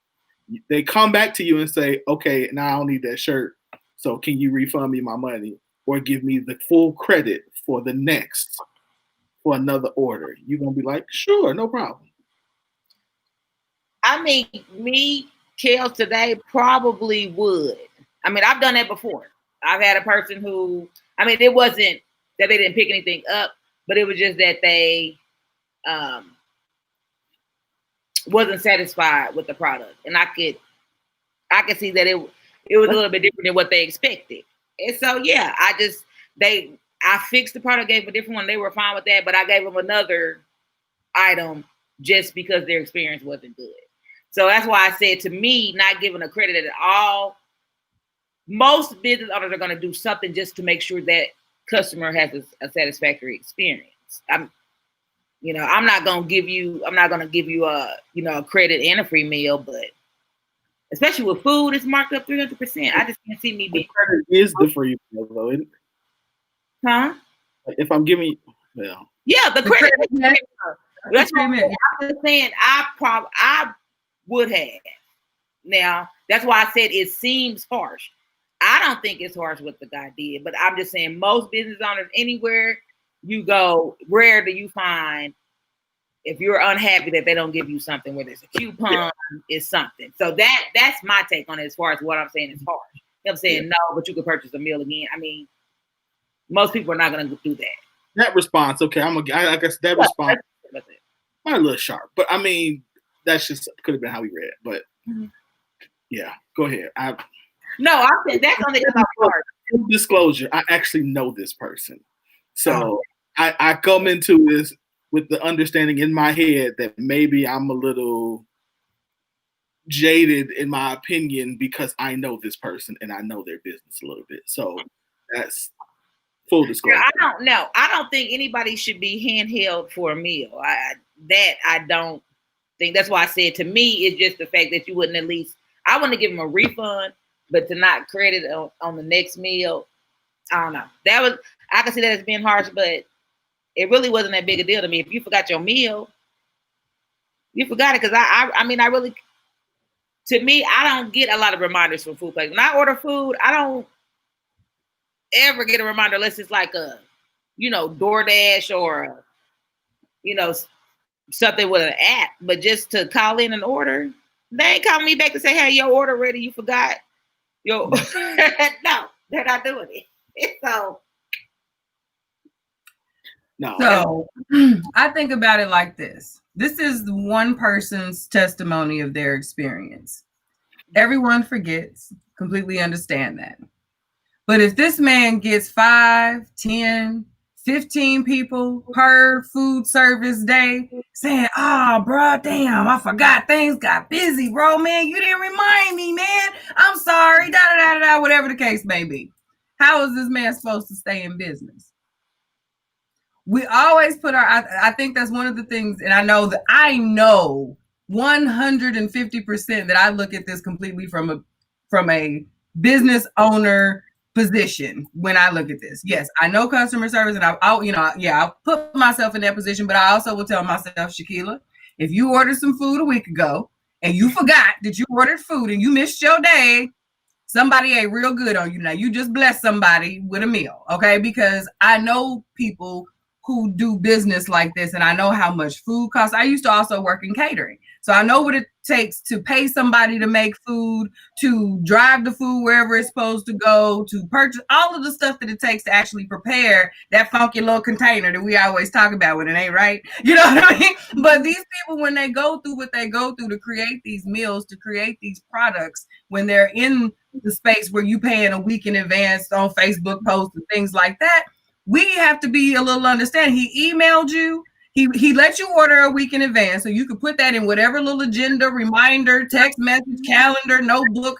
D: They come back to you and say, "Okay, now I don't need that shirt. So can you refund me my money or give me the full credit for the next for another order?" You're gonna be like, "Sure, no problem."
C: I mean, me, Kels today probably would. I mean, I've done that before. I've had a person who, I mean, it wasn't that they didn't pick anything up, but it was just that they wasn't satisfied with the product. And I could see that it was a little bit different than what they expected. And so, yeah, I fixed the product, gave a different one. They were fine with that, but I gave them another item just because their experience wasn't good. So that's why I said, to me, not giving a credit at all, most business owners are going to do something just to make sure that customer has a satisfactory experience. I'm not going to give you a credit and a free meal, but especially with food, it's marked up 300%. I just can't see me being.
D: Credit is the free meal, though, isn't it?
C: Huh?
D: If I'm giving, well,
C: yeah, the credit. That's what I'm just saying. I would have. Now, that's why I said it seems harsh. I don't think it's harsh what the guy did, but I'm just saying most business owners, anywhere you go, rare do you find, if you're unhappy that they don't give you something, whether it's a coupon, is something. So that's my take on it as far as what I'm saying is harsh. I'm saying no, but you could purchase a meal again. I mean, most people are not going to do that.
D: That response, okay, I guess that response might a little sharp, but I mean, that's just could have been how we read. But yeah, go ahead.
C: I'm saying that's only about hard.
D: Full disclosure, I actually know this person, so I come into this with the understanding in my head that maybe I'm a little jaded in my opinion because I know this person and I know their business a little bit. So that's full disclosure.
C: I don't think anybody should be handheld for a meal. I don't think. That's why I said, to me, it's just the fact that you wouldn't at least, I want to give them a refund, but to not credit on the next meal, I don't know. I can see that as being harsh, but it really wasn't that big a deal to me. If you forgot your meal, you forgot it. Because I mean, to me, I don't get a lot of reminders from food places. When I order food, I don't ever get a reminder unless it's like a, DoorDash or, something with an app. But just to call in an order, they ain't calling me back to say, "Hey, your order ready. You forgot." No, they're not doing it. So.
B: No. So I think about it like this. This is one person's testimony of their experience. Everyone forgets, completely understand that. But if this man gets 5, 10, 15 people per food service day saying, bro, damn, I forgot, things got busy, bro, man, you didn't remind me, man. I'm sorry, whatever the case may be. How is this man supposed to stay in business? We always put I think that's one of the things, and I know 150% that I look at this completely from a business owner position when I look at this. Yes, I know customer service, and I'll put myself in that position, but I also will tell myself, Shaquila, if you ordered some food a week ago and you forgot that you ordered food and you missed your day, somebody ain't real good on you. Now you just bless somebody with a meal, okay? Because I know people who do business like this, and I know how much food costs. I used to also work in catering. So I know what it takes to pay somebody to make food, to drive the food wherever it's supposed to go, to purchase all of the stuff that it takes to actually prepare that funky little container that we always talk about when it ain't right. You know what I mean? But these people, when they go through what they go through to create these meals, to create these products, when they're in the space where you paying a week in advance on Facebook posts and things like that, we have to be a little understanding. He emailed you. He let you order a week in advance, so you could put that in whatever little agenda, reminder, text message, calendar, notebook,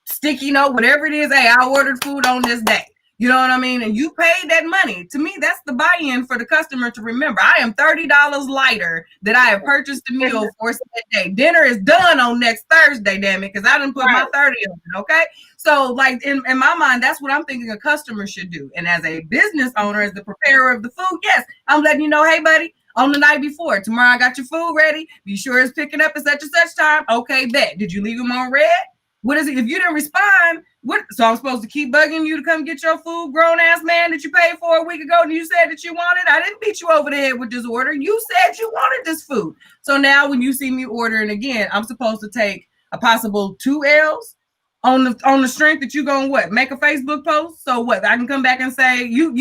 B: sticky note, whatever it is. Hey, I ordered food on this day. You know what I mean? And you paid that money. To me, that's the buy-in for the customer to remember. I am $30 lighter that I have purchased a meal for that day. Dinner is done on next Thursday, damn it, because I didn't put my 30 on it, okay? So, like, in my mind, that's what I'm thinking a customer should do. And as a business owner, as the preparer of the food, yes, I'm letting you know, hey, buddy, on the night before, tomorrow I got your food ready. Be sure it's picking up at such and such time. Okay, bet. Did you leave them on red? What is it? If you didn't respond, what? So I'm supposed to keep bugging you to come get your food, grown ass man that you paid for a week ago, and you said that you wanted? I didn't beat you over the head with this order. You said you wanted this food. So now when you see me ordering again, I'm supposed to take a possible 2 L's on the strength that you gonna what? Make a Facebook post? So what? I can come back and say you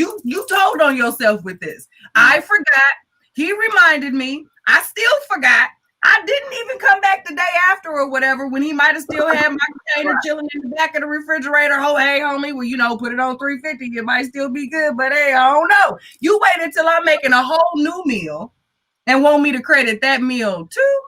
B: told on yourself with this. I forgot. He reminded me. I still forgot. I didn't even come back the day after or whatever when he might have still had my container chilling in the back of the refrigerator. Oh, hey, homie, well, you know, put it on 350. It might still be good, but hey, I don't know. You waited till I'm making a whole new meal and want me to credit that meal too?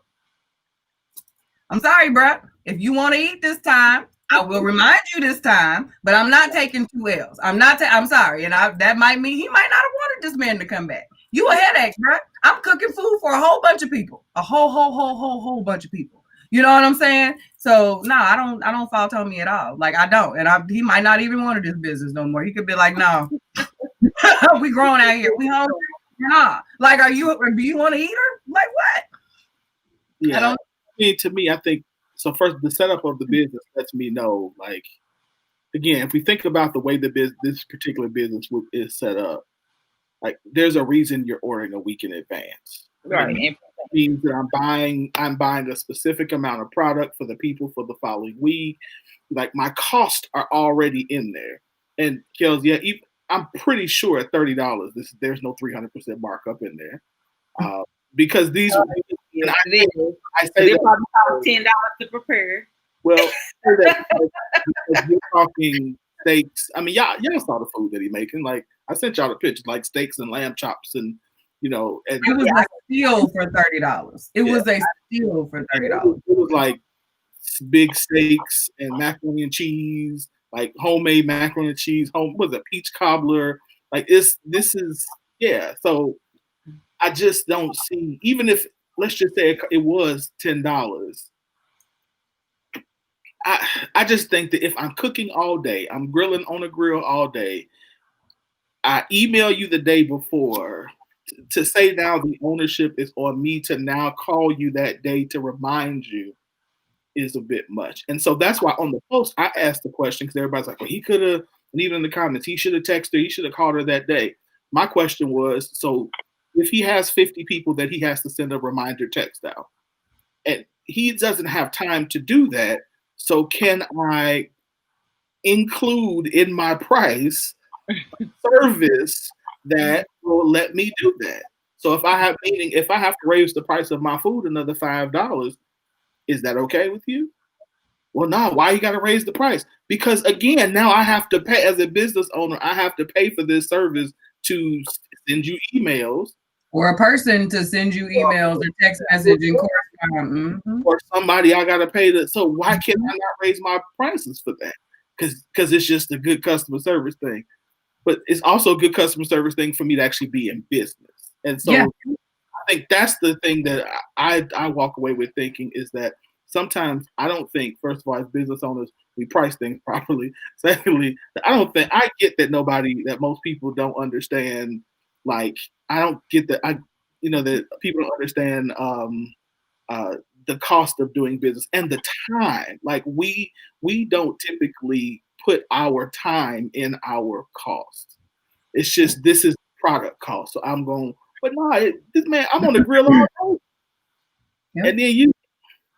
B: I'm sorry, bro. If you want to eat this time, I will remind you this time, but I'm not taking 2 L's. I'm sorry. And that might mean he might not have wanted this man to come back. You a headache, bro. I'm cooking food for a whole bunch of people, a whole bunch of people. You know what I'm saying? So no, I don't fault on me at all. Like I don't, and he might not even want this business no more. He could be like, no, we grown out here. We hungry? Nah. Like, do you want to eat her? Like what?
D: Yeah. I mean, to me, I think so. First, the setup of the business lets me know. Like, again, if we think about the way this particular business is set up. Like there's a reason you're ordering a week in advance.
C: Right.
D: It means that I'm buying a specific amount of product for the people for the following week. Like my costs are already in there. And Kels, I'm pretty sure at $30, there's no 300% markup in there. Because these I say
C: that probably $10 to prepare.
D: Well, you're talking steaks. I mean, y'all saw the food that he making. Like I sent y'all the pictures, like steaks and lamb chops, and you know, and
B: it was a steal for $30. It was a steal for $30.
D: It was like big steaks and macaroni and cheese, like homemade macaroni and cheese. Was a peach cobbler. Like this is So I just don't see. Even if let's just say it was $10. I just think that if I'm cooking all day, I'm grilling on a grill all day, I email you the day before to say now the ownership is on me to now call you that day to remind you is a bit much. And so that's why on the post, I asked the question because everybody's like, well, he could have, and even in the comments, he should have texted her, he should have called her that day. My question was, so if he has 50 people that he has to send a reminder text out, and he doesn't have time to do that, so can I include in my price a service that will let me do that? So if I have to raise the price of my food another $5, is that okay with you? Well, no, why you got to raise the price? Because again, now I have to pay as a business owner, I have to pay for this service to send you emails.
B: Or a person to send you emails or text message and correspond. Mm-hmm.
D: Or somebody I gotta pay that. So why can't I not raise my prices for that? Because it's just a good customer service thing. But it's also a good customer service thing for me to actually be in business. And so I think that's the thing that I walk away with thinking is that sometimes I don't think, first of all, as business owners, we price things properly. Secondly, I get that most people don't understand. Like, I don't get that. That people don't understand the cost of doing business and the time. Like we don't typically put our time in our cost. It's just this is product cost. So I'm going, but no, I'm on the grill all day. Yep. And then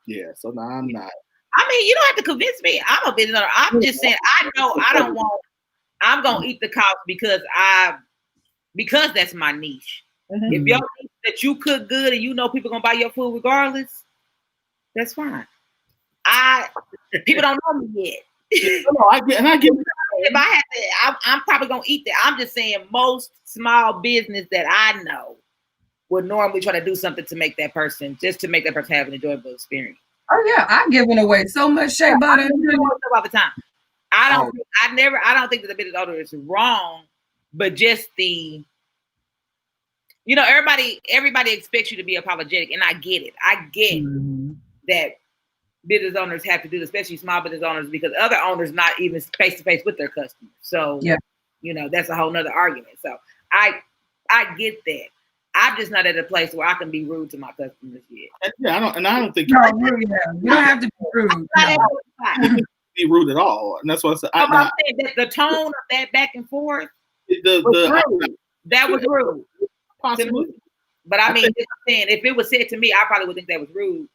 D: Yeah, so no, I'm not.
C: I mean, you don't have to convince me. I'm a business owner. I'm just saying, I know I don't want. I'm gonna eat the cost because that's my niche.
E: Mhm.
C: If your niche that you cook good and you know people gonna buy your food regardless, that's fine. People don't know me yet.
D: No, I get
C: If I had to, I'm probably gonna eat that. I'm just saying, most small business that I know would normally try to do something to make that person have an enjoyable experience.
B: Oh yeah, I'm giving away so much shea butter.
C: I do stuff all the time. I don't think that the business owner is wrong, but just everybody expects you to be apologetic, and I get it. I get that business owners have to do, especially small business owners, because other owners not even face to face with their customers. So, that's a whole nother argument. So I get that. I'm just not at a place where I can be rude to my customers yet.
D: Yeah, I don't think
B: you don't have to be rude.
D: Be rude at all, and that's what I said.
C: I'm saying that the tone of that back and forth
D: was
C: rude. That was rude.
D: Possibly.
C: But I mean, I'm saying, if it was said to me, I probably would think that was rude.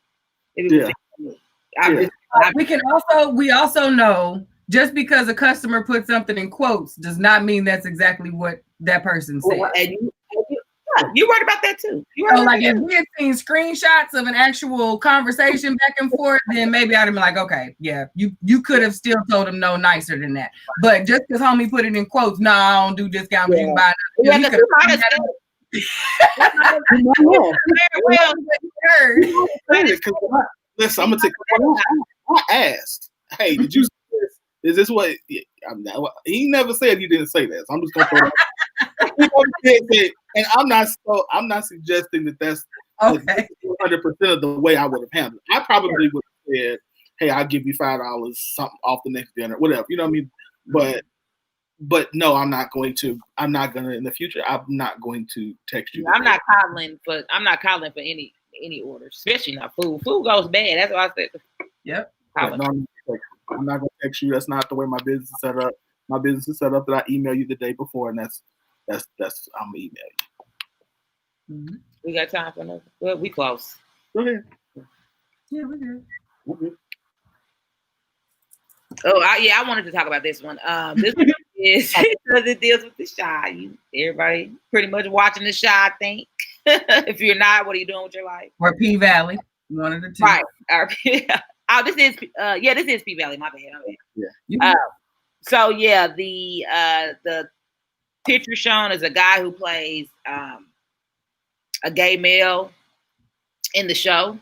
C: If it was said to me.
B: We also know, just because a customer put something in quotes does not mean that's exactly what that person said.
C: You right about that too.
B: If we had seen screenshots of an actual conversation back and forth, then maybe I'd have been like, okay, yeah, you could have still told him no nicer than that. But just because homie put it in quotes, no, I don't do discount. You can buy
D: Listen, I'm gonna take. I asked, "Hey, did you see this? Is this what?" He never said he didn't say this. I'm just gonna throw it. And I'm not suggesting that that's 100% of the way I would have handled it. I probably would have said, "Hey, I'll give you $5 something off the next dinner, whatever." You know what I mean? But no, I'm not gonna in the future. I'm not going to text you.
C: I'm not calling for any orders, especially not food. Food goes bad. That's what I said.
B: Yep.
D: Yeah, I'm not gonna text you. That's not the way my business is set up. My business is set up that I email you the day before, and that's I'm gonna email you.
C: Mm-hmm. We got time for another. Well, we close.
D: Go ahead.
B: Yeah, we're good.
D: Okay.
C: Oh, I wanted to talk about this one. This one is because it deals with the Chi. Everybody pretty much watching the Chi, I think. If you're not, what are you doing with your life?
B: Or P Valley, one of the two.
C: Right. This is P Valley. My bad.
D: Yeah.
C: So yeah, the picture shown is a guy who plays a gay male in the show.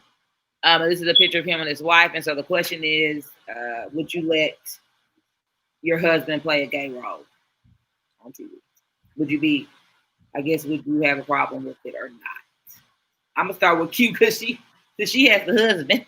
C: This is a picture of him and his wife, and so the question is, would you let your husband play a gay role on TV? Would you have a problem with it or not? I'm gonna start with Q because she has the husband.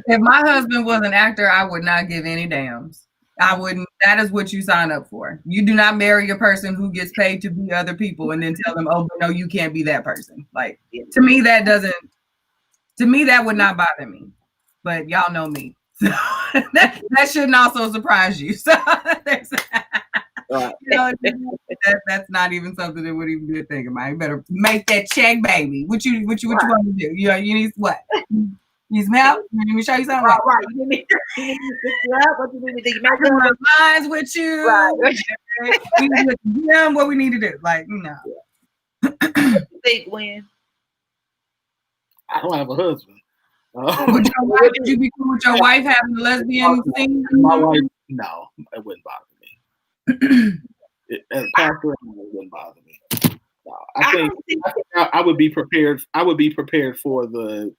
B: If my husband was an actor, I would not give any damns. I wouldn't. That is what you sign up for. You do not marry a person who gets paid to be other people and then tell them, oh, no, you can't be that person. Like, to me, that would not bother me. But y'all know me. So that shouldn't also surprise you. So that's not even something that would even be a thing of mine. You better make that check, baby. What you want to do? You need what? You need some help? Let me show you something.
C: Right. You need to what you need to do?
B: Make my lines with you.
C: Right.
B: What we need to do. Like, no.
C: What do you think, Gwen?
D: I don't have a husband.
B: Would you be cool with your wife having a lesbian thing?
D: My wife, no, it wouldn't bother me. As a pastor, it wouldn't bother me. No, I think I would be prepared. I would be prepared for the,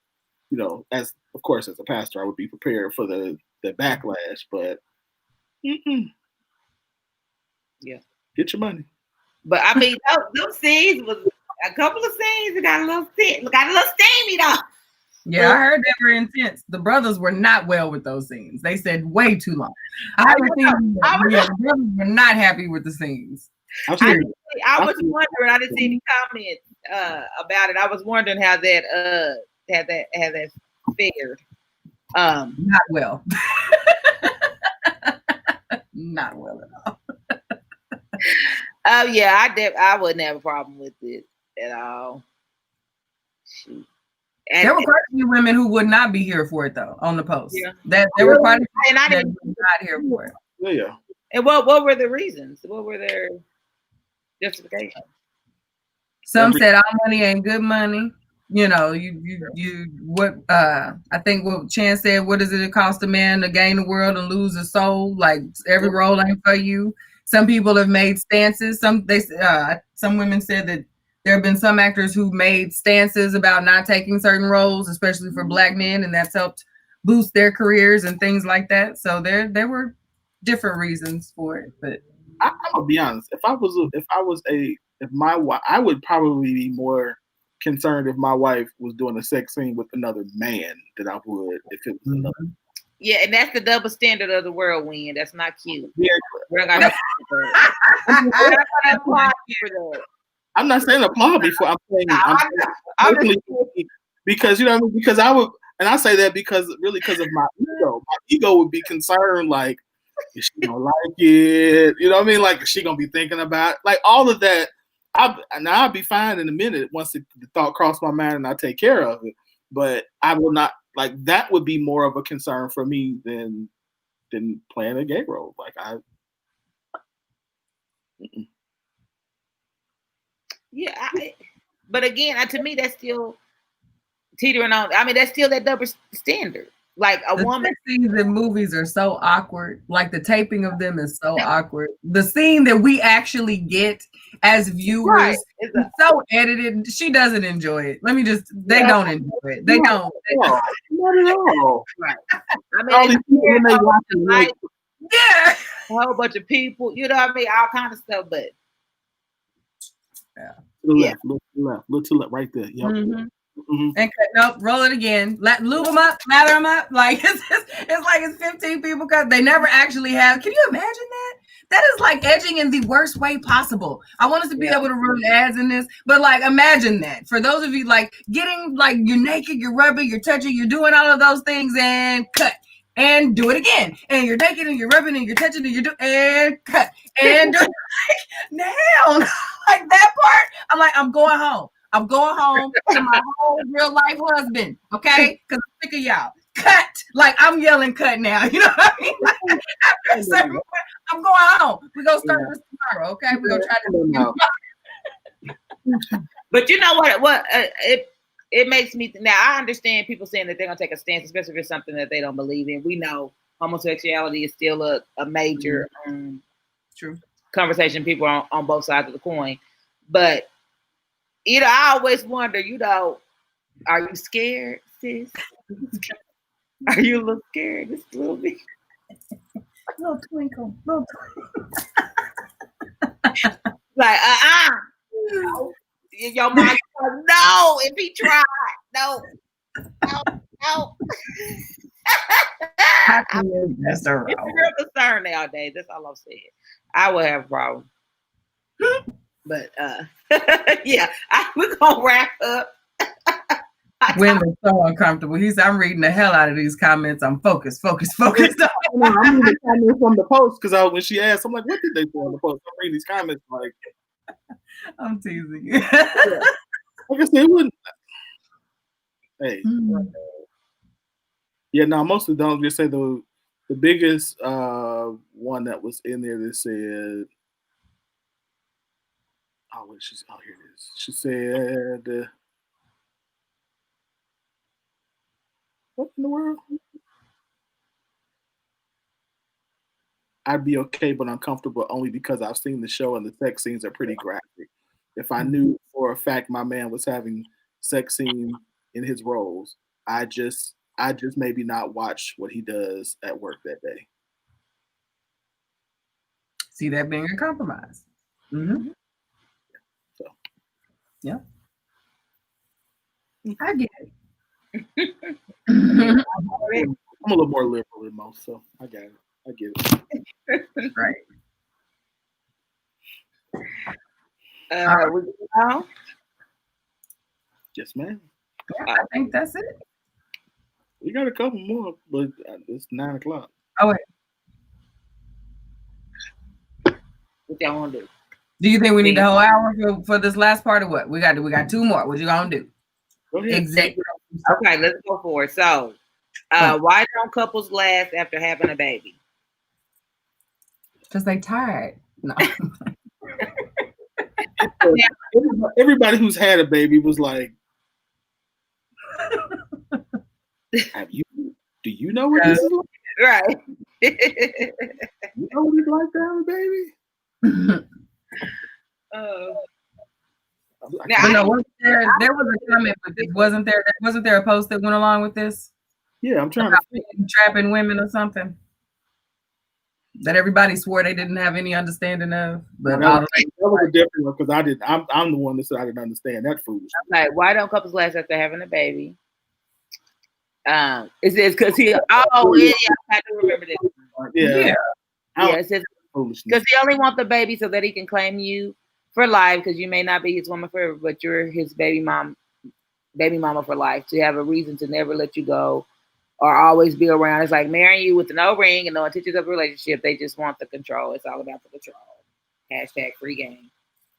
D: as a pastor, I would be prepared for the backlash. But
C: yeah,
D: get your money.
C: But I mean, those scenes was a couple of scenes that got a little steamy though.
B: Yeah, I heard they were intense. The brothers were not well with those scenes. They said way too long. The brothers were not happy with the scenes.
C: I was wondering. I didn't see any comments about it. I was wondering how that fared.
B: Not well. Not well at all.
C: Oh yeah, I wouldn't have a problem with it at all. Shoot. And,
B: There were quite a few women who would not be here for it though on the post.
C: Yeah.
B: That there were quite a few
C: and I
B: that
C: didn't.
B: were not here for it.
D: Yeah.
C: And what were the reasons? What were their justifications?
B: Some said our money ain't good money. You know, you what I think what Chan said, what does it cost a man to gain the world and lose his soul? Like every role ain't for you. Some people have made stances. Some women said that there have been some actors who made stances about not taking certain roles, especially for Black men, and that's helped boost their careers and things like that. So there were different reasons for it. But
D: I'm gonna be honest. If my wife, I would probably be more concerned if my wife was doing a sex scene with another man than I would if it was another.
C: Yeah, and that's the double standard of the whirlwind. That's not cute.
D: Yeah.
C: We're not gonna applaud you for that.
D: I'm not saying applaud me for. I'm saying because you know what I mean. Because I would, and I say that because of my ego. My ego would be concerned, like, is she gonna like it? You know what I mean? Like, is she gonna be thinking about like all of that? I'll be fine in a minute once the thought crossed my mind and I take care of it. But I will not like that. Would be more of a concern for me than playing a gay role. Like
C: Yeah, but again, to me, that's still teetering on. I mean, that's still that double standard. Like a woman.
B: The scenes in movies are so awkward. Like the taping of them is so awkward. The scene that we actually get as viewers is so edited. She doesn't enjoy it. Let me just. They don't enjoy it. They don't.
D: Not at all.
C: Right. I
D: All these
C: mean,
D: people when they watching, like,
B: Yeah.
C: a whole bunch of people. You know what I mean? All kind of stuff, but.
D: Look to the left, right there. Yep.
B: Mm-hmm. Mm-hmm. And nope, roll it again. Lube them up, lather them up. Like it's like it's 15 people because they never actually have. Can you imagine that? That is like edging in the worst way possible. I want us to be able to run ads in this, but like imagine that for those of you like getting like you're naked, you're rubbing, you're touching, you're doing all of those things and cut. And do it again. And you're naked and you're rubbing and you're touching and and cut. And do it now. Like that part, I'm like, I'm going home. I'm going home to my whole real life husband, okay? Because I'm sick of y'all. Cut. Like I'm yelling cut now. You know what I mean? Like, after a certain point, I'm going home. We're gonna start this tomorrow, okay? We're gonna try to
C: But you know what it makes me now I understand people saying that they're gonna take a stance, especially if it's something that they don't believe in. We know homosexuality is still a major
B: true
C: conversation, people on both sides of the coin. But you know, I always wonder, you know, are you scared, sis? Are you a little scared? Just a little bit.
B: little twinkle.
C: Like, no. Your mom goes, no, if he tried. No.
B: That's a
C: It's a real concern nowadays. That's all I'm saying. I would have a problem. But yeah, we're gonna wrap up.
B: Wyndham's so uncomfortable. I'm reading the hell out of these comments. I'm focused.
D: I'm reading the comments from the post because when she asked, I'm like, what did they say on the post? I'm reading these comments like,
B: I'm teasing.
D: Yeah. Like I said, it wouldn't. Hey, yeah, no, mostly don't just say the biggest one that was in there that said. Oh, here it is. She said, what in the world? I'd be okay, but uncomfortable only because I've seen the show and the sex scenes are pretty graphic. If I knew for a fact my man was having sex scenes in his roles, I just maybe not watch what he does at work that day.
B: See that being a compromise. Mm-hmm.
D: So,
B: yeah, I get it.
D: I'm a little more liberal than most, so I got it. I get it.
B: Right.
D: Yes, ma'am.
B: Yeah, I think that's it.
D: We got a couple more, but it's 9:00.
B: Oh wait.
C: What y'all want to do?
B: Do you think we need the whole hour for this last part of what? We got 2 more. What you gonna do?
D: Go ahead.
B: Executive
C: Okay, let's go forward. So, why don't couples last after having a baby?
B: Because they tired. No.
D: Everybody who's had a baby was like, do you know what this is like?
C: Right.
D: You know what it's like to have a baby?
C: Now,
B: No, there was a comment, but wasn't there a post that went along with this?
D: Yeah, I'm trying
B: About
D: to
B: trapping women or something that everybody swore they didn't have any understanding of. But
D: that was a different one because I'm the one that said I didn't understand that foolishness.
C: Okay, why don't couples last after having a baby? It says because he. Oh, yeah, I have to remember this.
D: Yeah.
C: It says because he only wants the baby so that he can claim you for life, because you may not be his woman forever, but you're his baby mama for life. To have a reason to never let you go or always be around. It's like marrying you with no ring and no intentions of a relationship. They just want the control. It's all about the control. # free game.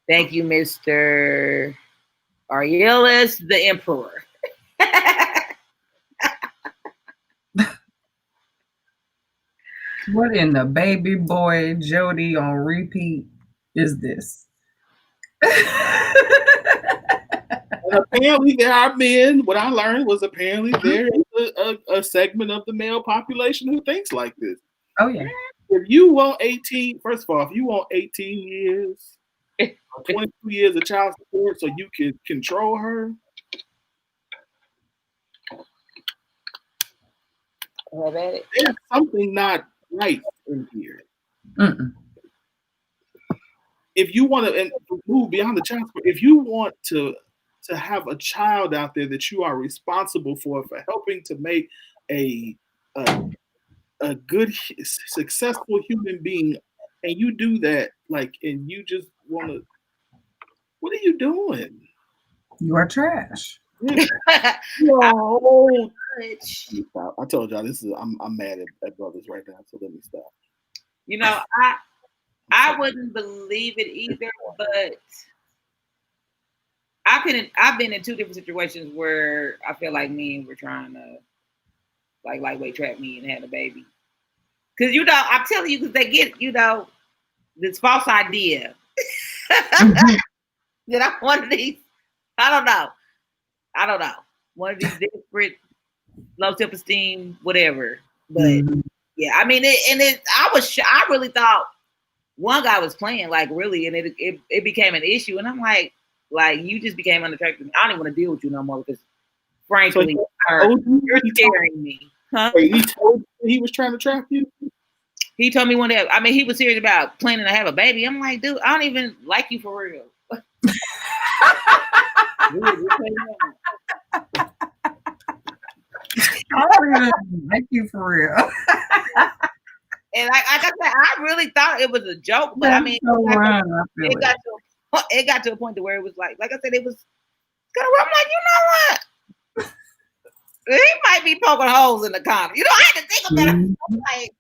C: Thank you, Mr. Arielus, the Emperor.
B: What in the baby boy Jody on repeat is this?
D: Apparently there are men. What I learned was apparently there is a segment of the male population who thinks like this.
B: Oh yeah.
D: If you want 18, first of all, if you want 18 years or 22 years of child support so you can control her, there's something not right in here.
B: Mm-mm.
D: If you want to move beyond the child support, if you want to have a child out there that you are responsible for helping to make a good, successful human being, and you do that, and you just want to, what are you doing?
B: You are trash.
D: No. I told y'all this is. I'm mad at brothers right now, so let me stop.
C: You know, I wouldn't believe it either, but I've been in two different situations where I feel like men were trying to lightweight trap me and had a baby. Because I'm telling you, because they get this false idea that I'm one of these. I don't know. One of these different low self-esteem, whatever. But yeah, I mean, I really thought one guy was playing, really, and it became an issue. And I'm like, you just became unattractive. I don't even want to deal with you no more because, frankly, you're scaring me. Huh?
D: Wait, he told you he was trying to trap you?
C: He told me one day, he was serious about planning to have a baby. I'm like, dude, I don't even like you for real.
B: I don't even like you for real.
C: And like I said, I really thought it was a joke, but it got to a point to where it was like I said, it was kind of. I'm like, you know what? He might be poking holes in the condom. I had to think about it. I'm like,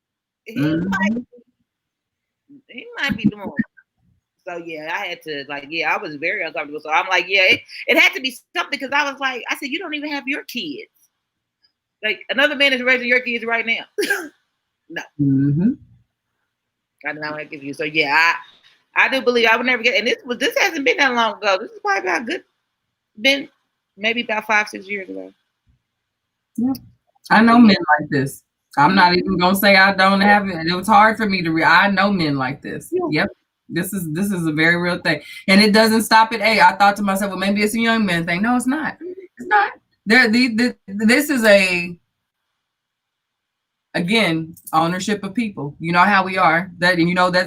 C: he might be doing it. So yeah, I had to I was very uncomfortable. So I'm like, yeah, it had to be something, because I was like, I said, you don't even have your kids. Another man is raising your kids right now. No.
B: Mm-hmm.
C: I don't know how to give you. So yeah, I do believe I would never get. And this hasn't been that long ago. This is probably been maybe about 5-6 years ago.
B: Yeah, I know men like this. I'm not even gonna say I don't have it. It was hard for me to read. I know men like this. Yeah. Yep. This is a very real thing, and it doesn't stop at I thought to myself, well, maybe it's a young man thing. No, it's not. It's not. This is again, ownership of people. You know how we are. That's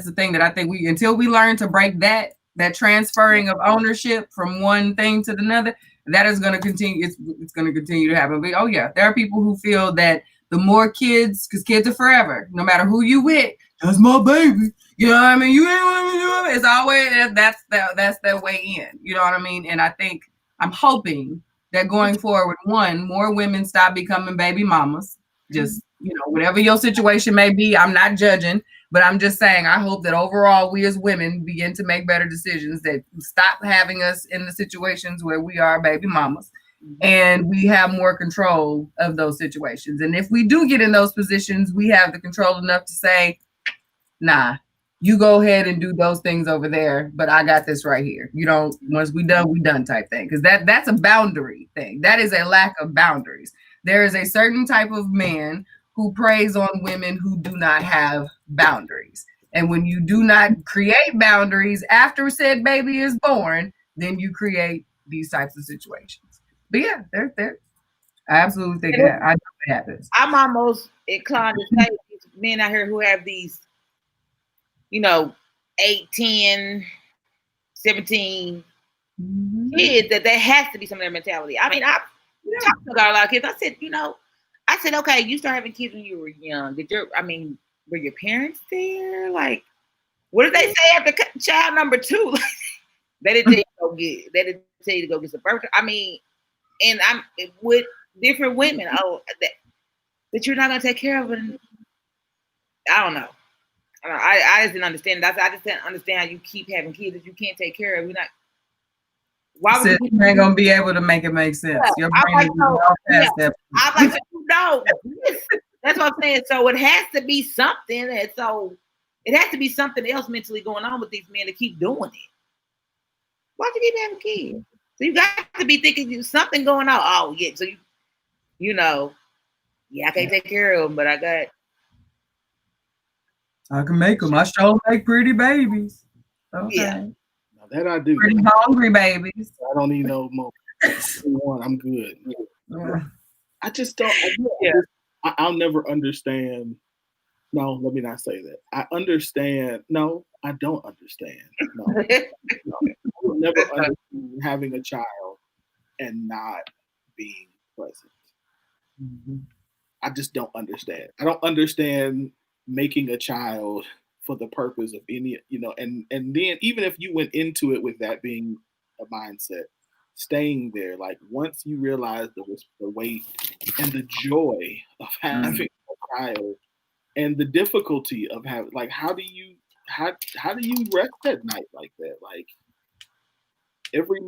B: the thing that I think until we learn to break that transferring of ownership from one thing to another, that is going to continue. It's going to continue to happen. But oh yeah, there are people who feel that the more kids, because kids are forever, no matter who you with, that's my baby. You know what I mean? You ain't what I mean? It's always that's their way in. You know what I mean? And I'm hoping that going forward, more women stop becoming baby mamas. Just whatever your situation may be, I'm not judging, but I'm just saying I hope that overall we as women begin to make better decisions, that stop having us in the situations where we are baby mamas, and we have more control of those situations. And if we do get in those positions, we have the control enough to say, nah, you go ahead and do those things over there, but I got this right here. You don't, once we done type thing. Because that's a boundary thing. That is a lack of boundaries. There is a certain type of man who preys on women who do not have boundaries. And when you do not create boundaries after said baby is born, then you create these types of situations. But yeah, they're I absolutely think that I know it happens.
C: I'm almost inclined to say these men out here who have these, 8, 10, 17 kids, that there has to be some of their mentality. I mean, I talked about a lot of kids. I said, okay, you started having kids when you were young. Were your parents there? Like, what did they say after child number 2? Like, they didn't tell you to go get some birth. I mean, and I'm with different women. Oh, that you're not gonna take care of, and I don't know. I just didn't understand. I just didn't understand how you keep having kids that you can't take care of. You're not. Why would
B: you ain't gonna be able to make it make sense?
C: Yeah,
B: Your brain is well past that.
C: I'd like to know. That's what I'm saying. So it has to be something, and so it has to be something else mentally going on with these men to keep doing it. Why do you keep having kids? So you got to be thinking there's something going on. Oh yeah, so I can't take care of them, but I
B: can make them. I sure make pretty babies. Okay.
C: Yeah.
D: Now that I do.
B: Pretty hungry babies.
D: I don't need no more. I'm good. I just don't. I'll never understand. No, let me not say that. I understand. No, I don't understand. No. I will never understand having a child and not being present. Mm-hmm. I just don't understand. I don't understand making a child for the purpose of any, and then even if you went into it with that being a mindset, staying there, like once you realize the weight and the joy of having a child and the difficulty of having, like, how do you rest at night like that? Like every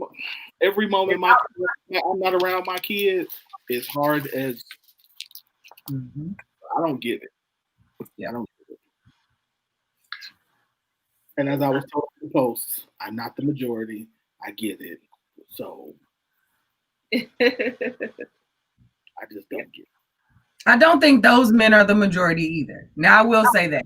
D: moment I'm not around my kids, as hard as I don't get it. Yeah, I don't get it. And as I was told in the post, I'm not the majority. I get it. So I just don't get it.
B: I don't think those men are the majority either. Now I will say that.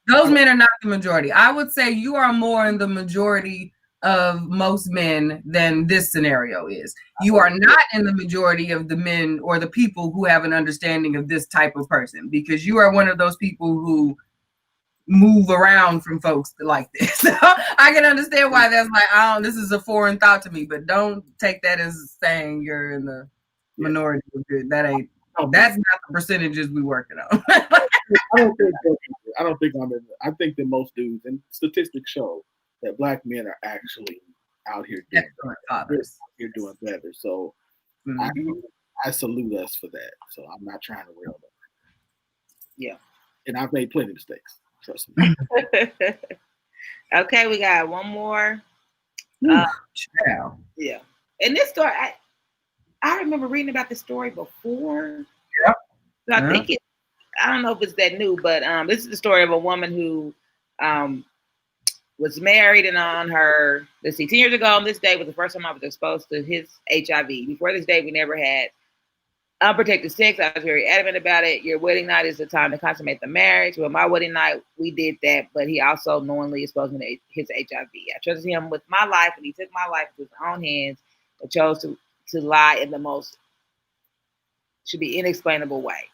B: Those men are not the majority. I would say you are more in the majority of most men than this scenario is. You are not in the majority of the men or the people who have an understanding of this type of person, because you are one of those people who move around from folks like this. So I can understand why that's like, this is a foreign thought to me, but don't take that as saying you're in the minority. That's not the percentages we working on.
D: I don't think I'm in. I think that most dudes, and statistics show that Black men are actually out here doing better. So I salute us for that. So I'm not trying to rail them.
C: Yeah.
D: And I've made plenty of mistakes. Trust me.
C: Okay, we got one more. Yeah. And this story, I remember reading about this story before.
B: Yeah.
C: So I think I don't know if it's that new, but this is the story of a woman who was married, and on her, 10 years ago on this day was the first time I was exposed to his HIV. Before this day, we never had unprotected sex. I was very adamant about it. Your wedding night is the time to consummate the marriage. Well, my wedding night, we did that, but he also knowingly exposed me to his HIV. I trusted him with my life, and he took my life into his own hands and chose to lie in the most should be inexplainable way.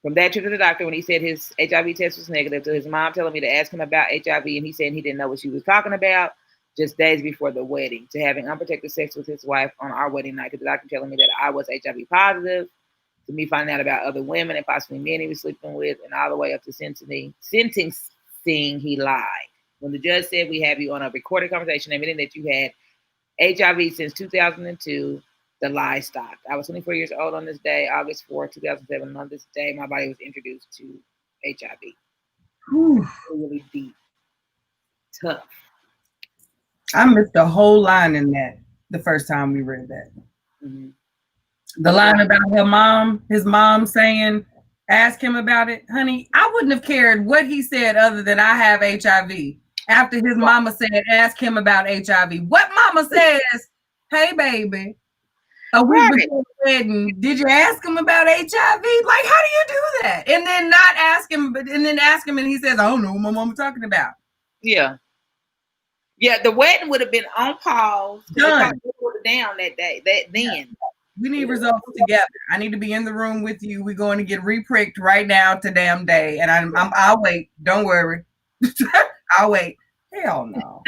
C: From that trip to the doctor, when he said his HIV test was negative, to his mom telling me to ask him about HIV, and he said he didn't know what she was talking about, just days before the wedding, to having unprotected sex with his wife on our wedding night, to the doctor telling me that I was HIV positive, to me finding out about other women and possibly men he was sleeping with, and all the way up to sentencing, he lied. When the judge said, we have you on a recorded conversation admitting that you had HIV since 2002, the lie stopped. I was 24 years old on this day, August 4, 2007. On this day, my body was introduced to HIV. Really deep. Tough.
B: I missed the whole line in that the first time we read that.
C: Mhm.
B: The line about his mom saying, ask him about it. Honey, I wouldn't have cared what he said other than I have HIV. After his mama said, ask him about HIV. What mama says, hey, baby, a week before the wedding, did you ask him about HIV? Like, how do you do that? And then not ask him, and then ask him and he says, I don't know what my mama talking about.
C: Yeah. Yeah, the wedding would have been on pause.
B: Done.
C: Down that day. Then.
B: We need results together. I need to be in the room with you. We're going to get re-pricked right now to damn day. And I'll wait. Don't worry. I'll wait. Hell no.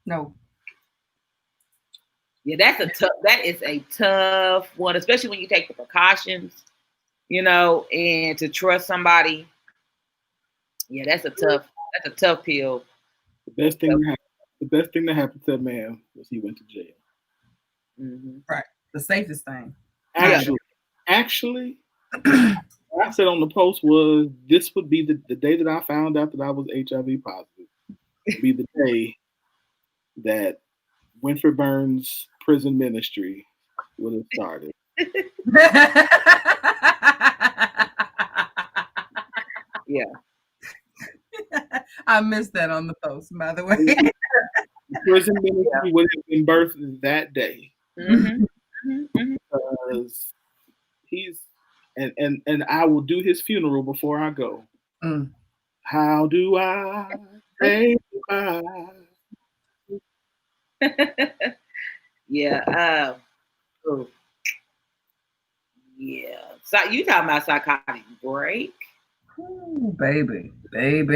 B: No.
C: Yeah, that is a tough one, especially when you take the precautions, and to trust somebody. Yeah, that's a tough pill.
D: The best thing that happened to that man was he went to jail.
C: Mm-hmm.
B: Right. The safest thing.
D: Actually, what I said on the post was this would be the day that I found out that I was HIV positive. Would be the day that Winfred Burns prison ministry would have started.
C: Yeah.
B: I missed that on the post, by the way.
D: Prison ministry would have been birthed that day.
C: Mm-hmm.
D: Because he's and I will do his funeral before I go.
B: Mm.
D: How do I say goodbye?
C: Yeah. Yeah. So you talking about psychotic break?
B: Ooh, baby. In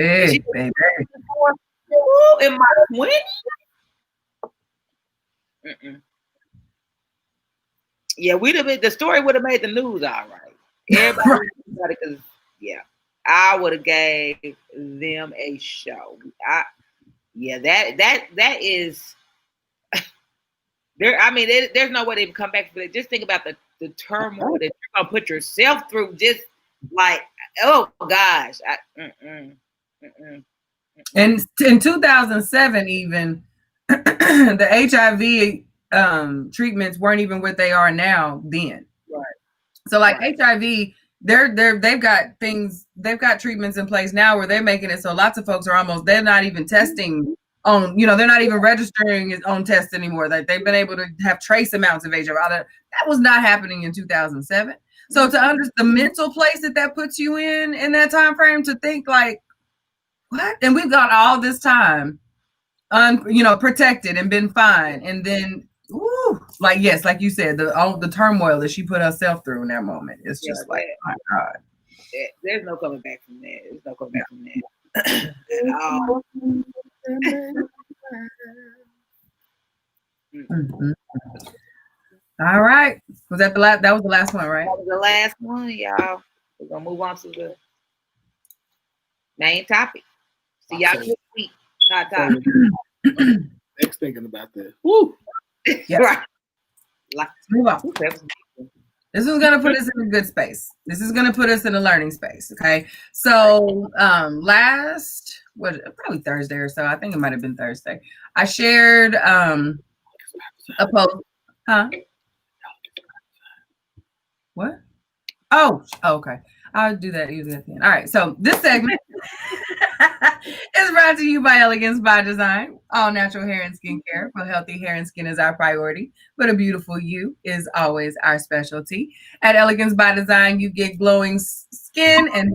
C: my 20s? Yeah, the story would have made the news, all right. Everybody about it because I would have gave them a show. That is there. I mean, there's no way they can come back from it. Just think about the turmoil that you're gonna put yourself through. Just like, oh gosh,
B: And in 2007, even the HIV treatments weren't even what they are now then.
C: Right.
B: So like HIV, they've got treatments in place now where they're making it so lots of folks they're not even testing on, they're not even registering on tests anymore. Like they've been able to have trace amounts of HIV. That was not happening in 2007. So to understand the mental place that puts you in that time frame, to think like, what? And we've got all this time, protected and been fine, and then, like you said, the turmoil that she put herself through in that moment. It's just like, my God.
C: There's no coming back from that. There's no coming back from that at all.
B: Mm-hmm. All right. Was that the last? That was the last one, right?
C: That was the last one, y'all. We're gonna move on to the main topic. See y'all next week.
D: Next, thinking about that. Woo.
B: Yeah.
C: Right.
B: Move on. This is gonna put us in a good space. This is gonna put us in a learning space. Okay. So probably Thursday or so. I think it might have been Thursday. I shared a post. Huh? What? Oh, okay. I'll do that usually at the end. All right. So this segment is brought to you by Elegance by Design. All natural hair and skincare. For healthy hair and skin is our priority, but a beautiful you is always our specialty. At Elegance by Design, you get glowing skin and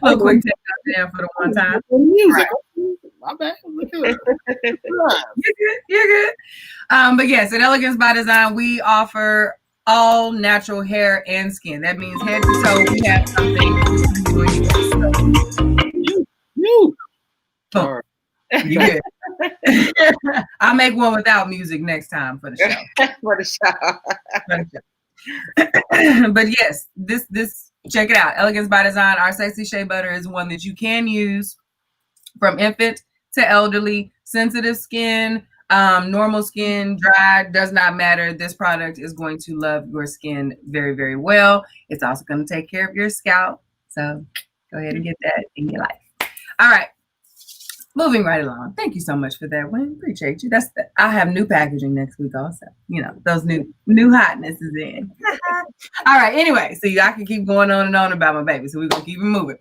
B: a quick down for the one time.
D: Music. Right. My bad.
B: You're good. But yes, at Elegance by Design, we offer all natural hair and skin. That means head to toe. We have something.
D: You.
B: You good. I'll make one without music next time for the show.
C: For the show.
B: But yes, this check it out. Elegance by Design. Our Sexy Shea Butter is one that you can use from infant to elderly, sensitive skin, Normal skin, dry, does not matter. This product is going to love your skin very, very well. It's also going to take care of your scalp. So go ahead and get that in your life. All right. Moving right along. Thank you so much for that, Wynn. Appreciate you. I have new packaging next week also. You know, those new hotness is in. All right. Anyway, so I can keep going on and on about my baby. So we're gonna keep it moving.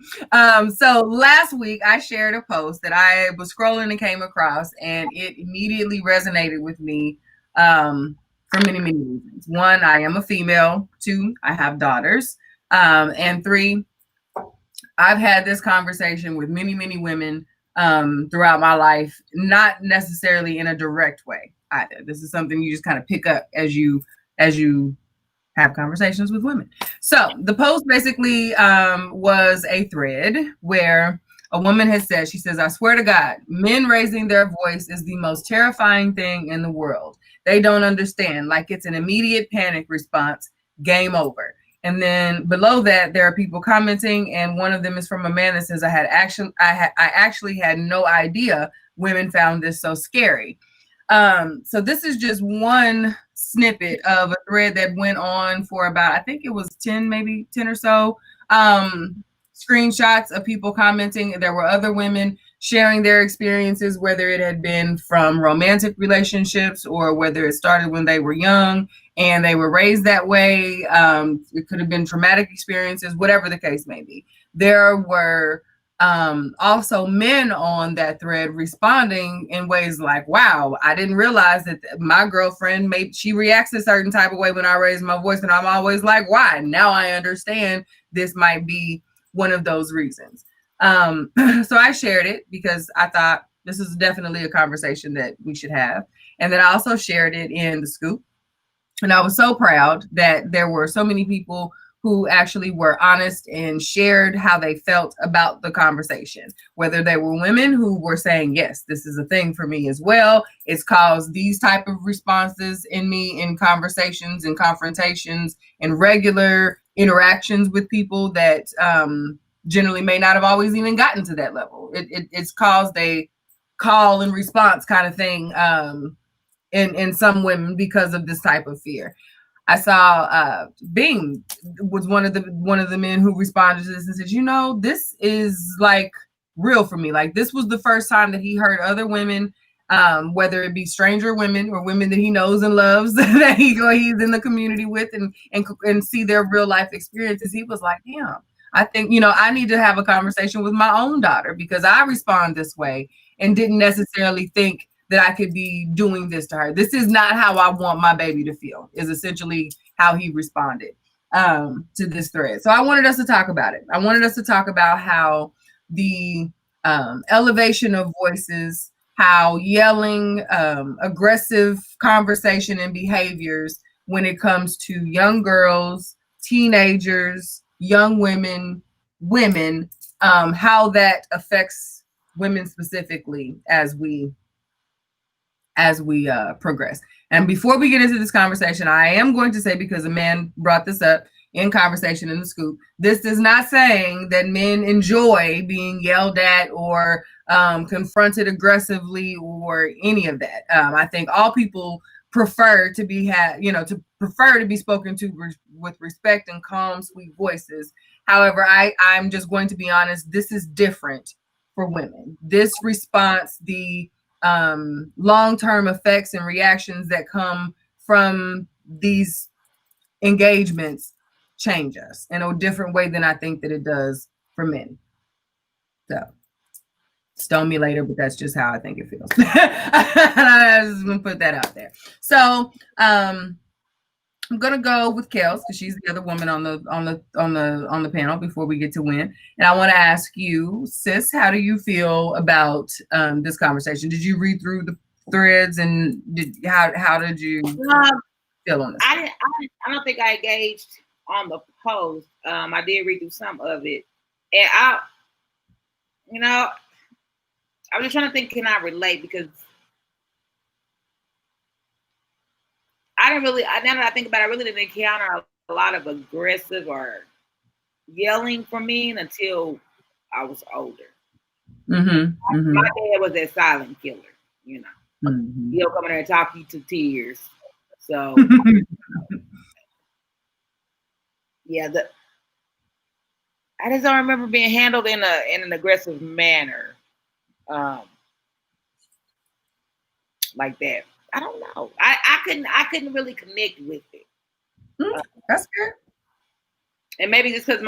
B: So last week I shared a post that I was scrolling and came across, and it immediately resonated with me for many, many reasons. One, I am a female. Two, I have daughters. And three, I've had this conversation with many, many women throughout my life, not necessarily in a direct way either. This is something you just kind of pick up as you have conversations with women. So the post basically was a thread where a woman has said, she says, "I swear to God, men raising their voice is the most terrifying thing in the world. They don't understand, like it's an immediate panic response, game over." And then below that, there are people commenting, and one of them is from a man that says, I actually had no idea women found this so scary. So this is just one snippet of a thread that went on for about, I think it was 10 or so screenshots of people commenting. There were other women sharing their experiences, whether it had been from romantic relationships or whether it started when they were young and they were raised that way. It could have been traumatic experiences, whatever the case may be. There were also men on that thread responding in ways like, wow, I didn't realize that my girlfriend, maybe she reacts a certain type of way when I raise my voice, and I'm always like, why? Now I understand this might be one of those reasons. So I shared it because I thought this is definitely a conversation that we should have. And then I also shared it in the Scoop. And I was so proud that there were so many people who actually were honest and shared how they felt about the conversation, whether they were women who were saying, yes, this is a thing for me as well. It's caused these type of responses in me in conversations and confrontations and regular interactions with people that generally may not have always even gotten to that level. It's caused a call and response kind of thing in some women because of this type of fear. I saw Bing was one of the men who responded to this and said, you know, this is like real for me. Like this was the first time that he heard other women, whether it be stranger women or women that he knows and loves that he's in the community with and see their real life experiences. He was like, damn, I think, you know, I need to have a conversation with my own daughter because I respond this way and didn't necessarily think that I could be doing this to her. This is not how I want my baby to feel, is essentially how he responded to this thread. So I wanted us to talk about it. I wanted us to talk about how the elevation of voices, how yelling, aggressive conversation and behaviors when it comes to young girls, teenagers, young women, how that affects women specifically as we progress. And before we get into this conversation, I am going to say, because a man brought this up in conversation in the Scoop, this is not saying that men enjoy being yelled at or confronted aggressively or any of that. I think all people prefer to be spoken to with respect and calm, sweet voices. However, I'm just going to be honest, this is different for women. This response, the long-term effects and reactions that come from these engagements change us in a different way than I think that it does for men. So stone me later, but that's just how I think it feels. I just want to put that out there. So I'm gonna go with Kels because she's the other woman on the panel before we get to Wynn. And I want to ask you, sis, how do you feel about this conversation? Did you read through the threads and how did you feel on this?
C: I don't think I engaged on the post. I did read through some of it, and I was just trying to think, can I relate? Because now that I think about it, I really didn't encounter a lot of aggressive or yelling from men until I was older. My dad was that silent killer,
B: Mhm.
C: He'll come in there and talk you to tears. So yeah, I just don't remember being handled in an aggressive manner, like that. I don't know. I couldn't really connect with it.
B: That's good.
C: And maybe just because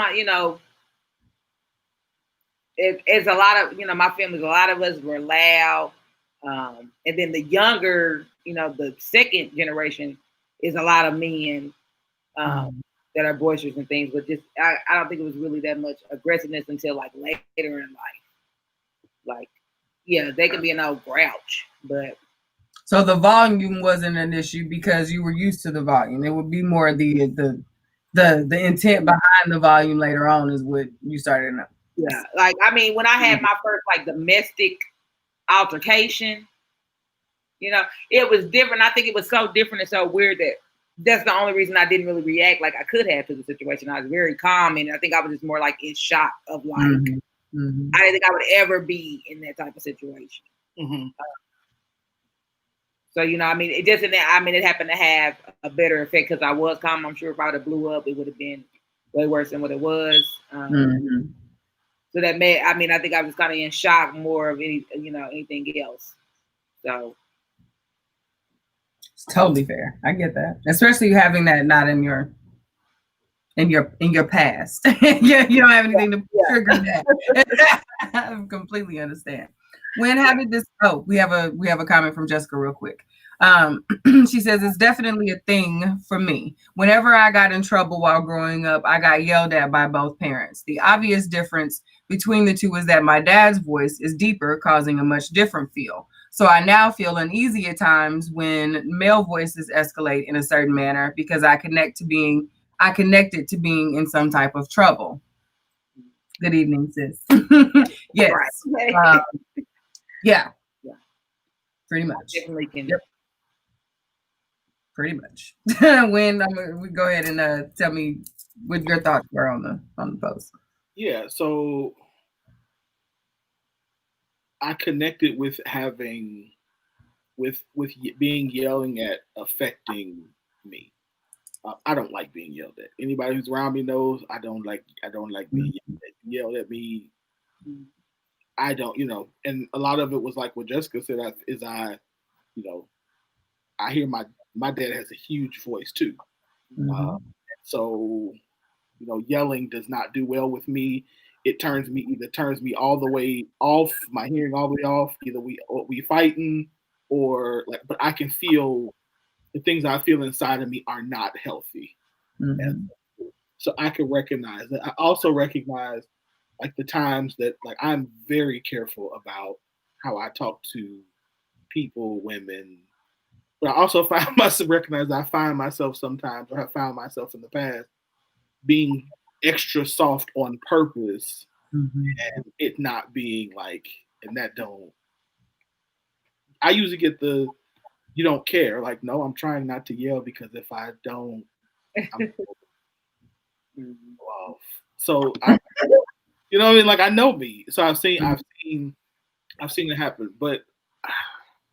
C: it's a lot of my family. A lot of us were loud, and then the younger, the second generation is a lot of men that are boisterous and things. But just I don't think it was really that much aggressiveness until like later in life. Like, yeah, they can be an old grouch, but.
B: So the volume wasn't an issue because you were used to the volume. It would be more the intent behind the volume later on is what you started to know.
C: Yeah, like I mean, when I had my first like domestic altercation, it was different. I think it was so different and so weird that that's the only reason I didn't really react like I could have to the situation. I was very calm, and I think I was just more like in shock of like I didn't think I would ever be in that type of situation.
D: Mm-hmm.
C: So, I mean, it happened to have a better effect because I was calm. I'm sure if I would have blew up, it would have been way worse than what it was. So that I think I was kind of in shock more of anything else. So.
B: It's totally fair. I get that. Especially having that not in your past. Yeah, you don't have anything to trigger that. I completely understand. How did this? Oh, we have a comment from Jessica real quick. She says it's definitely a thing for me. Whenever I got in trouble while growing up, I got yelled at by both parents. The obvious difference between the two is that my dad's voice is deeper, causing a much different feel. So I now feel uneasy at times when male voices escalate in a certain manner because I connected to being in some type of trouble. Good evening, sis. Yes.
C: Right.
B: Yeah. Pretty much.
C: Definitely can.
B: Yep. Pretty much. When we go ahead and tell me what your thoughts were on the post.
D: Yeah. So I connected with having with being yelling at affecting me. I don't like being yelled at. Anybody who's around me knows I don't like being yelled at me. I don't, and a lot of it was like what Jessica said I hear my dad has a huge voice too. So, yelling does not do well with me. It turns me all the way off, my hearing all the way off. Either we fighting or but I can feel the things I feel inside of me are not healthy. And so I can recognize that. I also recognize like the times that like I'm very careful about how I talk to people, women. But I also find myself sometimes, or I found myself in the past being extra soft on purpose, and it not being like, and that don't. I usually get the, you don't care. Like, no, I'm trying not to yell because if I don't, I'm off. So you know what I mean? Like I know me, so I've seen it happen, but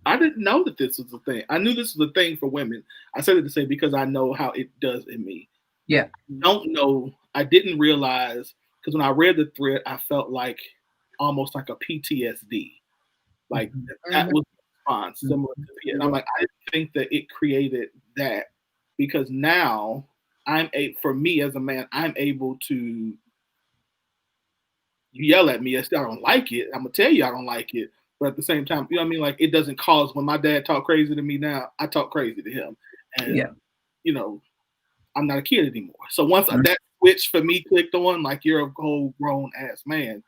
D: I didn't know that this was a thing. I knew this was a thing for women. I said it to say because I know how it does in me.
B: Yeah.
D: I didn't realize, because when I read the thread, I felt like almost like a PTSD. Like that was a response similar to PTSD. And I'm like, I didn't think that it created that, because now for me as a man, I'm able to, you yell at me, I still don't like it. I'm gonna tell you I don't like it. But at the same time, you know what I mean? Like it doesn't cause, when my dad talk crazy to me now, I talk crazy to him. And I'm not a kid anymore. So once that switch for me clicked on, like you're a whole grown ass man,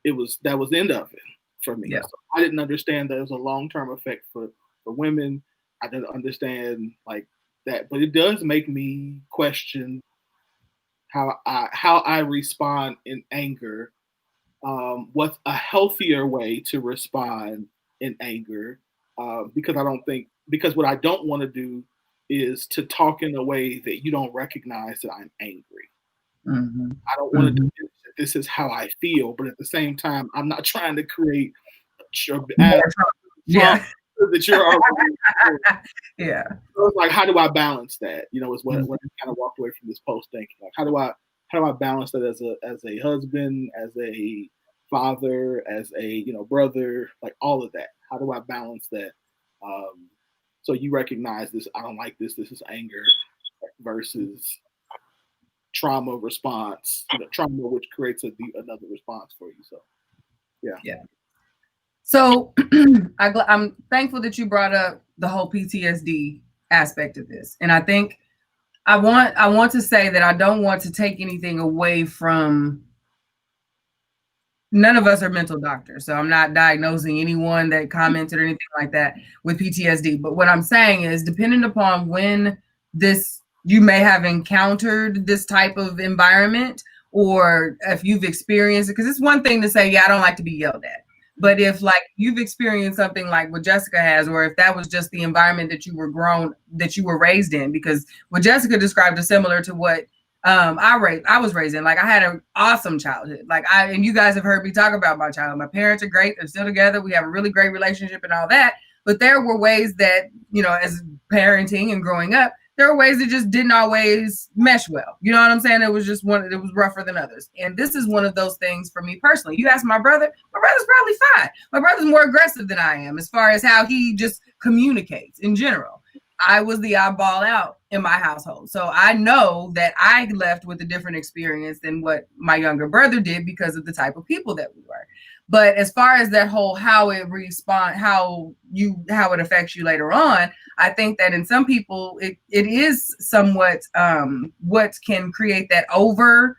D: that was the end of it for me.
B: Yeah.
D: So I didn't understand that it was a long-term effect for women. I didn't understand like that, but it does make me question how I respond in anger. What's a healthier way to respond in anger? Because what I don't want to do is to talk in a way that you don't recognize that I'm angry. I don't want to do this is how I feel, but at the same time, I'm not trying to create that you're already.
B: Yeah.
D: So it's like, how do I balance that? You know, is when I kind of walked away from this post thinking, like, how do I balance that as a husband, as a father, as a brother, like all of that. How do I balance that? So you recognize this. I don't like this. This is anger versus trauma response. Trauma which creates another response for you. So yeah.
B: So I'm thankful that you brought up the whole PTSD aspect of this, and I think I want to say that I don't want to take anything away from. None of us are mental doctors, so I'm not diagnosing anyone that commented or anything like that with PTSD. But what I'm saying is, depending upon when you may have encountered this type of environment, or if you've experienced it, because it's one thing to say, yeah, I don't like to be yelled at. But if like you've experienced something like what Jessica has, or if that was just the environment that you were raised in, because what Jessica described is similar to what I was raised in. Like, I had an awesome childhood. And you guys have heard me talk about my childhood. My parents are great. They're still together. We have a really great relationship and all that. But there were ways that, as parenting and growing up, there were ways that just didn't always mesh well. You know what I'm saying? It was rougher than others. And this is one of those things for me personally. You ask my brother's probably fine. My brother's more aggressive than I am as far as how he just communicates in general. I was the oddball out in my household. So I know that I left with a different experience than what my younger brother did because of the type of people that we were. But as far as that whole how it affects you later on, I think that in some people it is somewhat what can create that over,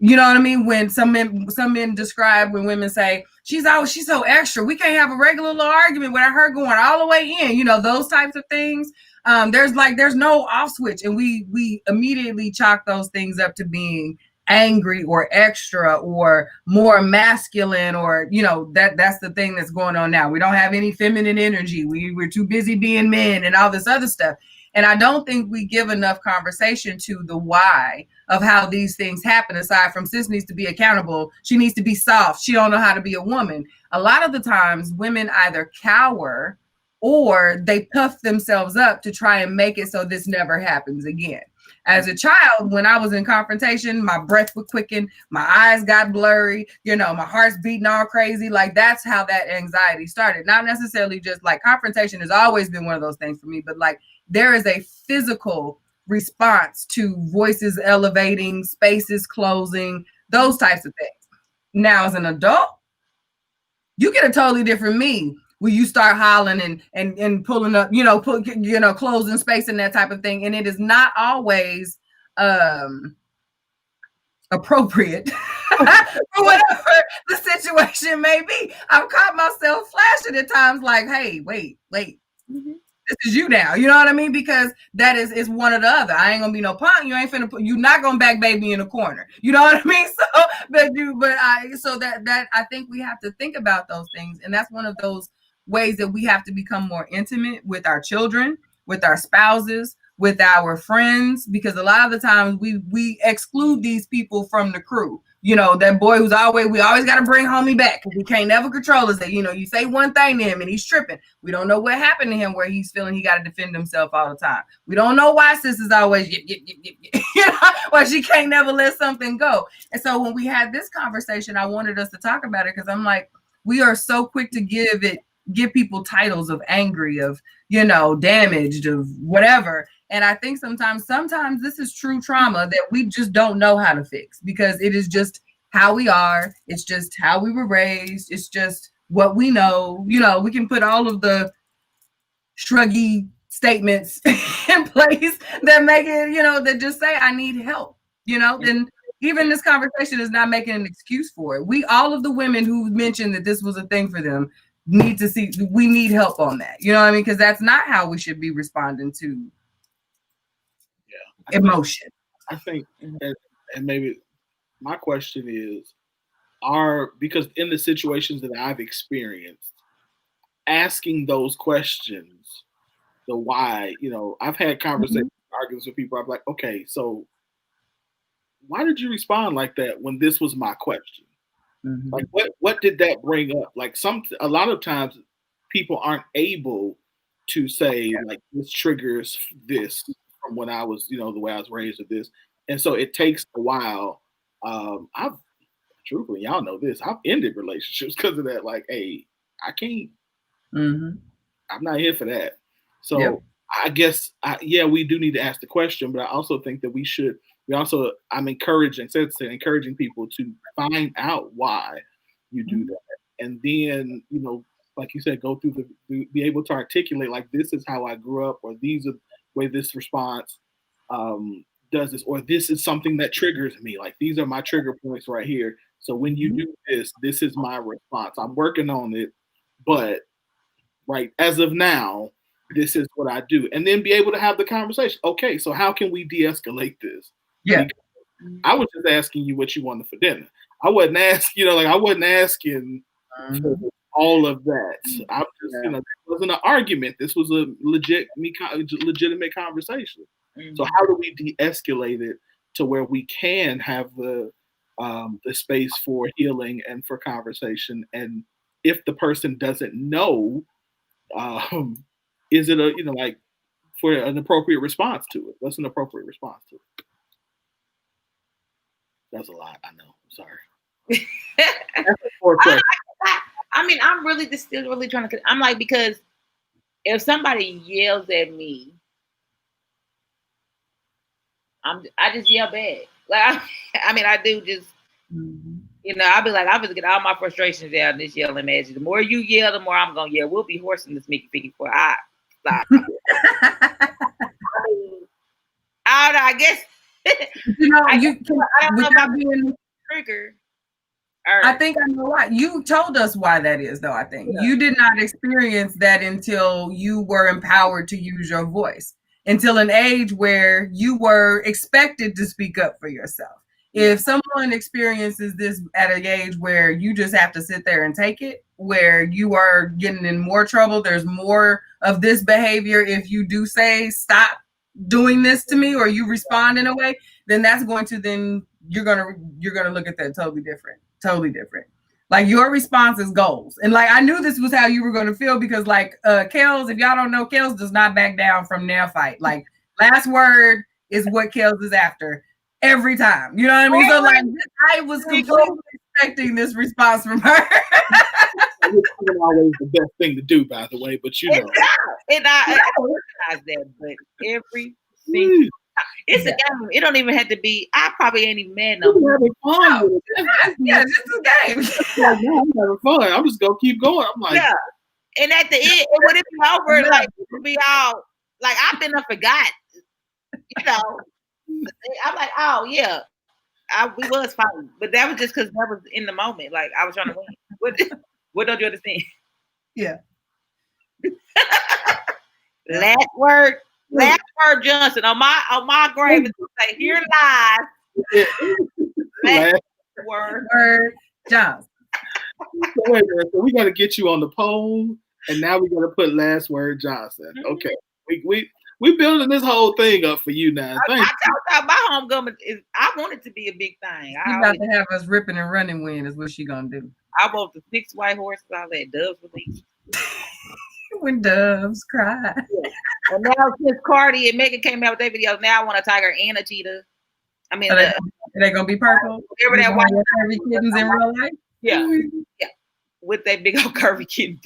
B: you know what I mean? When some men describe when women say, she's so extra, we can't have a regular little argument without her going all the way in, those types of things. There's no off switch, and we immediately chalk those things up to being angry or extra or more masculine, or that's the thing that's going on now. We don't have any feminine energy. We're too busy being men and all this other stuff. And I don't think we give enough conversation to the why of how these things happen, aside from sis needs to be accountable. She needs to be soft. She don't know how to be a woman. A lot of the times women either cower or they puff themselves up to try and make it so this never happens again. As a child, when I was in confrontation, my breath would quicken, my eyes got blurry, my heart's beating all crazy. Like, that's how that anxiety started. Not necessarily just like confrontation has always been one of those things for me, but like there is a physical response to voices elevating, spaces closing, those types of things. Now, as an adult, you get a totally different me when you start hollering and pulling up, closing space and that type of thing. And it is not always appropriate for whatever the situation may be. I've caught myself flashing at times like, hey, wait. Mm-hmm. This is you now. You know what I mean? Because that is one or the other. I ain't gonna be no punk. You're not gonna back baby in a corner. You know what I mean? So that I think we have to think about those things. And that's one of those ways that we have to become more intimate with our children, with our spouses, with our friends, because a lot of the times we exclude these people from the crew. That boy we always got to bring homie back. We can't never control us. That, you say one thing to him and he's tripping. We don't know what happened to him where he's feeling he got to defend himself all the time. We don't know why sis is always, why she can't never let something go. And so when we had this conversation, I wanted us to talk about it because I'm like, we are so quick to give people titles of angry, of, damaged, of whatever. And I think sometimes this is true trauma that we just don't know how to fix because it is just how we are. It's just how we were raised. It's just what we know. We can put all of the shruggy statements in place that make it, that just say, I need help, then even this conversation is not making an excuse for it. All of the women who mentioned that this was a thing for them need to see, we need help on that. You know what I mean? Because that's not how we should be responding to emotion.
D: I think, and maybe my question is, because in the situations that I've experienced, asking those questions, the why, I've had conversations, arguments with people. I'm like, okay, so why did you respond like that when this was my question? Mm-hmm. Like, what did that bring up? Like a lot of times people aren't able to say like this triggers this from when I was, the way I was raised with this, and so it takes a while. I've truthfully, y'all know this. I've ended relationships because of that. Like, hey, I can't.
B: Mm-hmm.
D: I'm not here for that. So
B: Yep.
D: I guess, we do need to ask the question, but I also think that I'm encouraging people to find out why you do that. And then, like you said, go through be able to articulate, like, this is how I grew up, or these are the way this response does this, or this is something that triggers me. Like, these are my trigger points right here. So when you do this is my response. I'm working on it, but right as of now, this is what I do. And then be able to have the conversation. Okay, so how can we de-escalate this?
B: Yeah.
D: Because I was just asking you what you wanted for dinner. I wasn't asking, I wasn't asking for all of that. I was just, it wasn't an argument. This was a legitimate conversation. So how do we de-escalate it to where we can have the space for healing and for conversation? And if the person doesn't know, is it like for an appropriate response to it? What's an appropriate response to it? That's a lot. I know. I'm sorry.
C: I mean, I'm really just still really trying to. I'm like, because if somebody yells at me, I just yell back. Like, I do just. I'll be like, I'll just get all my frustrations out this yelling at you. The more you yell, the more I'm gonna yell. We'll be horsing this Mickey Picky before I stop. I guess. I don't know about being trigger.
B: I think I know why. You told us why that is, though. I think you did not experience that until you were empowered to use your voice, until an age where you were expected to speak up for yourself. If someone experiences this at an age where you just have to sit there and take it, where you are getting in more trouble, there's more of this behavior. If you do say, stop doing this to me, or you respond in a way, then you're going to look at that totally different. Like, your response is goals. And like, I knew this was how you were going to feel, because like Kels, if y'all don't know, Kels does not back down from their fight. Like, last word is what Kels is after. Every time, you know what I mean? So like, I was completely expecting this response from her.
D: It's not always the best thing to do, by the way, but
C: and I recognize that. But every single it's a game. It don't even have to be. I probably ain't even mad no more.
B: Yeah, this is a game.
D: I'm having fun. I'm just gonna keep going. I'm like,
C: And at the end, it would be over. Like, it would be all like, I've been forgot. I'm like, oh yeah, we was fighting, but that was just because that was in the moment. Like, I was trying to win. What don't you understand?
B: Yeah.
C: Last word, Johnson on my grave is to say, here lies. Last word,
B: Johnson.
D: So wait a minute. So we got to get you on the poll, and now we got to put last word Johnson. Okay, we building this whole thing up for you now.
C: I talked about my homecoming. I want it to be a big thing.
B: She's about to have us ripping and running win is what she gonna do.
C: I want the 6 white horses. I'll let doves release.
B: When doves cry.
C: Yeah. And now since Cardi and Megan came out with their videos, now I want a tiger and a cheetah. I mean,
B: are they gonna be purple?
C: Whatever that white
B: curvy kittens in real life.
C: Yeah. With that big old curvy kitten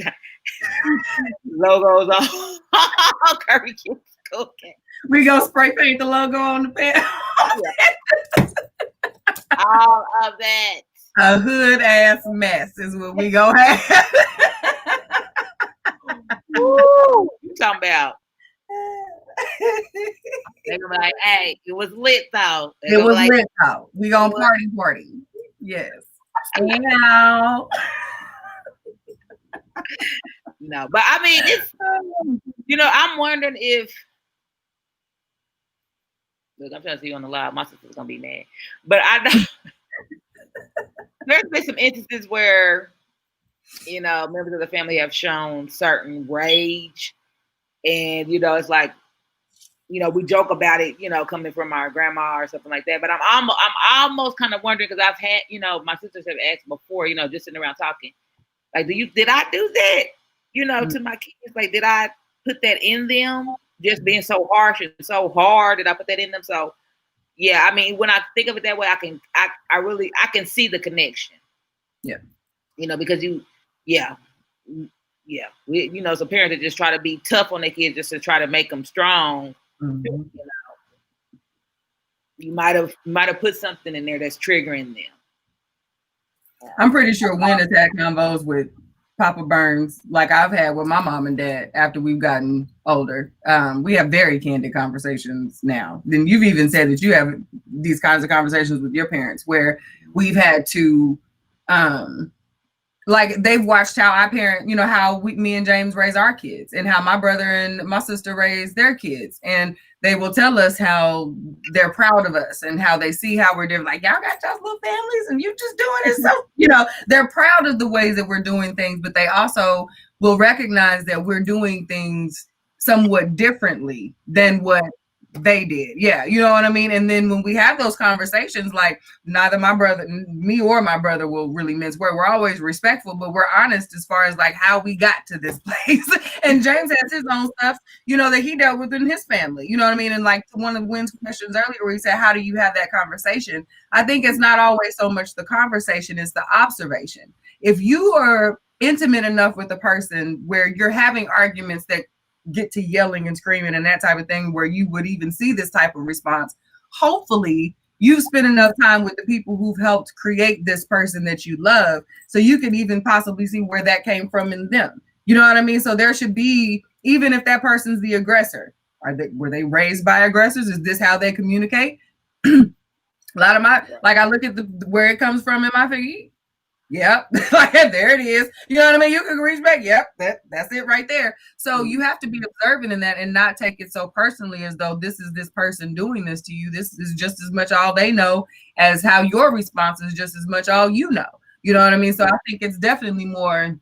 C: logos on curvy kittens. Okay.
B: We gonna spray paint the logo on the pen.
C: All of that.
B: A hood ass mess is what we gonna have.
C: Woo! You talking about? They're gonna be like, hey, it was lit though.
B: It was lit though. We gonna party. Yes. Now.
C: No, but I mean, it's I'm wondering if. Look, I'm trying to see you on the live. My sister's gonna be mad, but I know there's been some instances where members of the family have shown certain rage, and it's like, we joke about it, coming from our grandma or something like that. But I'm almost kind of wondering, because I've had, my sisters have asked before, just sitting around talking, like, did I do that? you know, to my kids, like, did I put that in them? Just being so harsh and so hard, did I put that in them? So yeah, I mean, when I think of it that way, I really can see the connection.
B: Yeah.
C: You know, because we, you know, as a parent that just try to be tough on their kids just to try to make them strong.
B: Mm-hmm.
C: You know, you might have put something in there that's triggering them.
B: I'm pretty sure when attack combos with Papa Burns, like I've had with my mom and dad after we've gotten older, we have very candid conversations now. Then you've even said that you have these kinds of conversations with your parents where we've had to, like they've watched how I parent, you know, how me and James raise our kids and how my brother and my sister raise their kids. And they will tell us how they're proud of us and how they see how we're doing. Like, y'all got y'all little families and you just doing it. So, you know, they're proud of the ways that we're doing things, but they also will recognize that we're doing things somewhat differently than what they did. Yeah, you know what I mean? And then when we have those conversations, like neither me or my brother will really mince word. We're always respectful, but we're honest as far as like how we got to this place. And James has his own stuff, you know, that he dealt with in his family. You know what I mean? And like one of Wynn's questions earlier where he said, how do you have that conversation? I think it's not always so much the conversation, it's the observation. If you are intimate enough with a person where you're having arguments that get to yelling and screaming and that type of thing where you would even see this type of response, hopefully you've spent enough time with the people who've helped create this person that you love so you can even possibly see where that came from in them. You know what I mean? So there should be, even if that person's the aggressor, were they raised by aggressors? Is this how they communicate? A lot of I look at where it comes from in my figure. Yep. Like there it is. You know what I mean? You can reach back. Yep. That's it right there. So you have to be observant in that and not take it so personally as though this is this person doing this to you. This is just as much all they know as how your response is just as much all you know. You know what I mean? So I think it's definitely more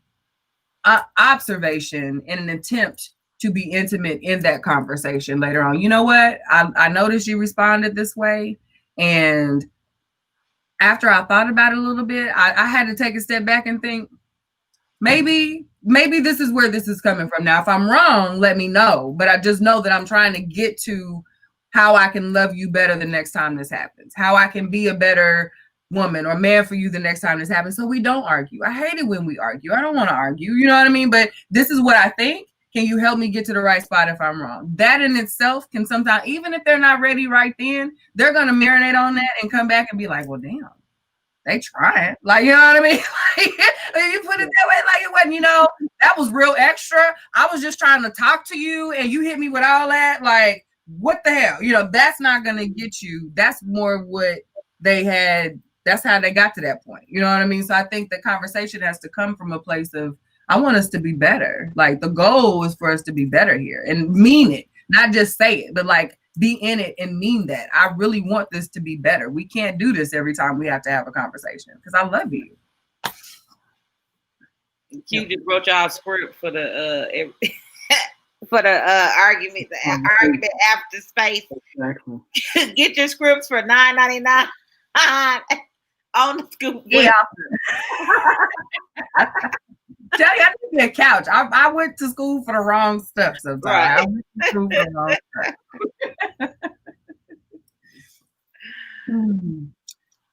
B: observation and an attempt to be intimate in that conversation later on. You know what? I noticed you responded this way. And after I thought about it a little bit, I had to take a step back and think, maybe this is where this is coming from. Now, if I'm wrong, let me know. But I just know that I'm trying to get to how I can love you better the next time this happens, how I can be a better woman or man for you the next time this happens so we don't argue. I hate it when we argue. I don't want to argue. You know what I mean? But this is what I think. Can you help me get to the right spot if I'm wrong? That in itself can sometimes, even if they're not ready right then, they're going to marinate on that and come back and be like, well, damn, they trying. Like, you know what I mean? Like, you put it that way, like it wasn't, you know, that was real extra. I was just trying to talk to you and you hit me with all that. Like, what the hell? You know, that's not going to get you. That's more what they had. That's how they got to that point. You know what I mean? So I think the conversation has to come from a place of, I want us to be better. Like the goal is for us to be better here and mean it, not just say it, but like be in it and mean that. I really want this to be better. We can't do this every time we have to have a conversation because I love you.
C: Q just wrote y'all script for the for the argument, argument after space.
D: Exactly.
C: Get your scripts for $9.99 on the Scoop.
B: Yeah. Tell you, I need to be a couch. I went to school for the wrong stuff sometimes. Right. I went to school for the wrong stuff.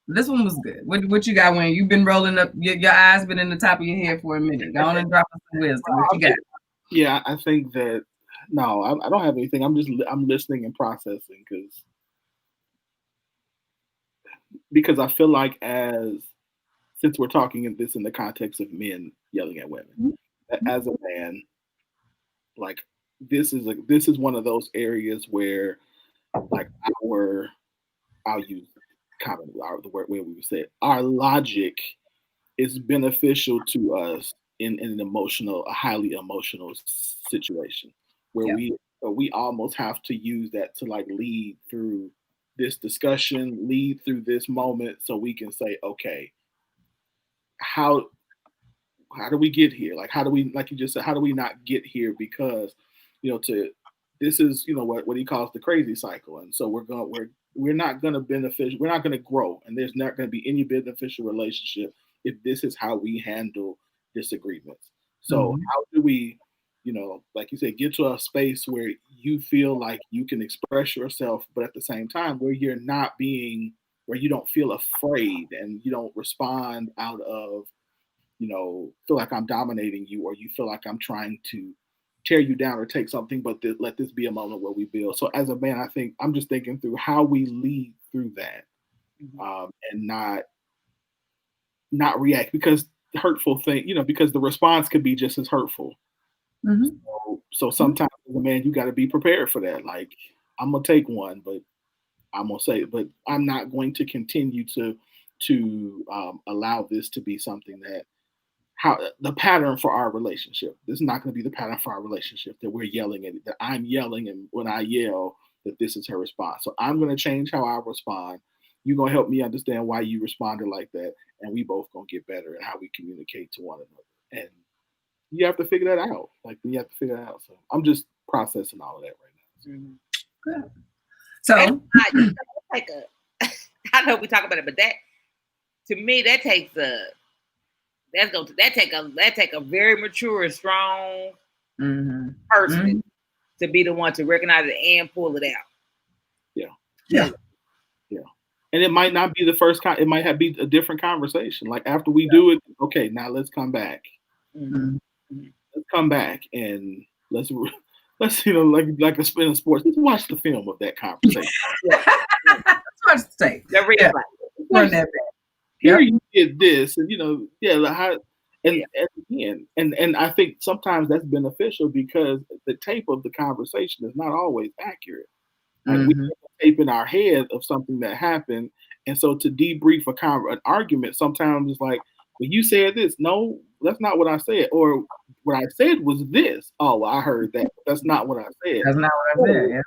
B: This one was good. What you got, Wynn? You've been rolling up, your eyes been in the top of your head for a minute. Go on and drop us some wisdom. What you got?
D: Yeah, I think that, no, I don't have anything. I'm listening and processing because I feel like since we're talking in the context of men yelling at women, as a man, like this is one of those areas where, like I'll use common the word where we would say our logic is beneficial to us in a highly emotional situation where we almost have to use that to like lead through this discussion, lead through this moment, so we can say, okay, how do we get here? Like, how do we, like you just said, how do we not get here? Because, this is, what he calls the crazy cycle. And so we're not going to grow. And there's not going to be any beneficial relationship if this is how we handle disagreements. So how do we, like you said, get to a space where you feel like you can express yourself, but at the same time where you're not being, where you don't feel afraid and you don't respond out of, feel like I'm dominating you, or you feel like I'm trying to tear you down or take something, but let this be a moment where we build. So as a man, I think I'm just thinking through how we lead through that, and not react, because hurtful thing, because the response could be just as hurtful. So sometimes as a man, you got to be prepared for that. Like, I'm gonna take one, but I'm gonna say, but I'm not going to continue to allow this to be something that the pattern for our relationship. This is not going to be the pattern for our relationship, that we're yelling at it, that I'm yelling, and when I yell, that this is her response. So I'm going to change how I respond. You're going to help me understand why you responded like that, and we both going to get better at how we communicate to one another. And you have to figure that out. So I'm just processing all of that right now.
B: Good. So
C: I know we talk about it, but that, to me, that takes a very mature, strong person to be the one to recognize it and pull it out.
D: Yeah. And it might not be the first it might be a different conversation. Like, after we do it, okay, now let's come back. Let's come back and let's like a spin of sports. Let's watch the film of that conversation.
B: Let's watch the tape.
D: Here you did this, and and I think sometimes that's beneficial, because the tape of the conversation is not always accurate. Like, we have a tape in our head of something that happened, and so to debrief an argument, sometimes it's like, well, you said this. No, that's not what I said. Or what I said was this. Oh, well, I heard that. That's not what I said.
B: That's not what I said. Yeah.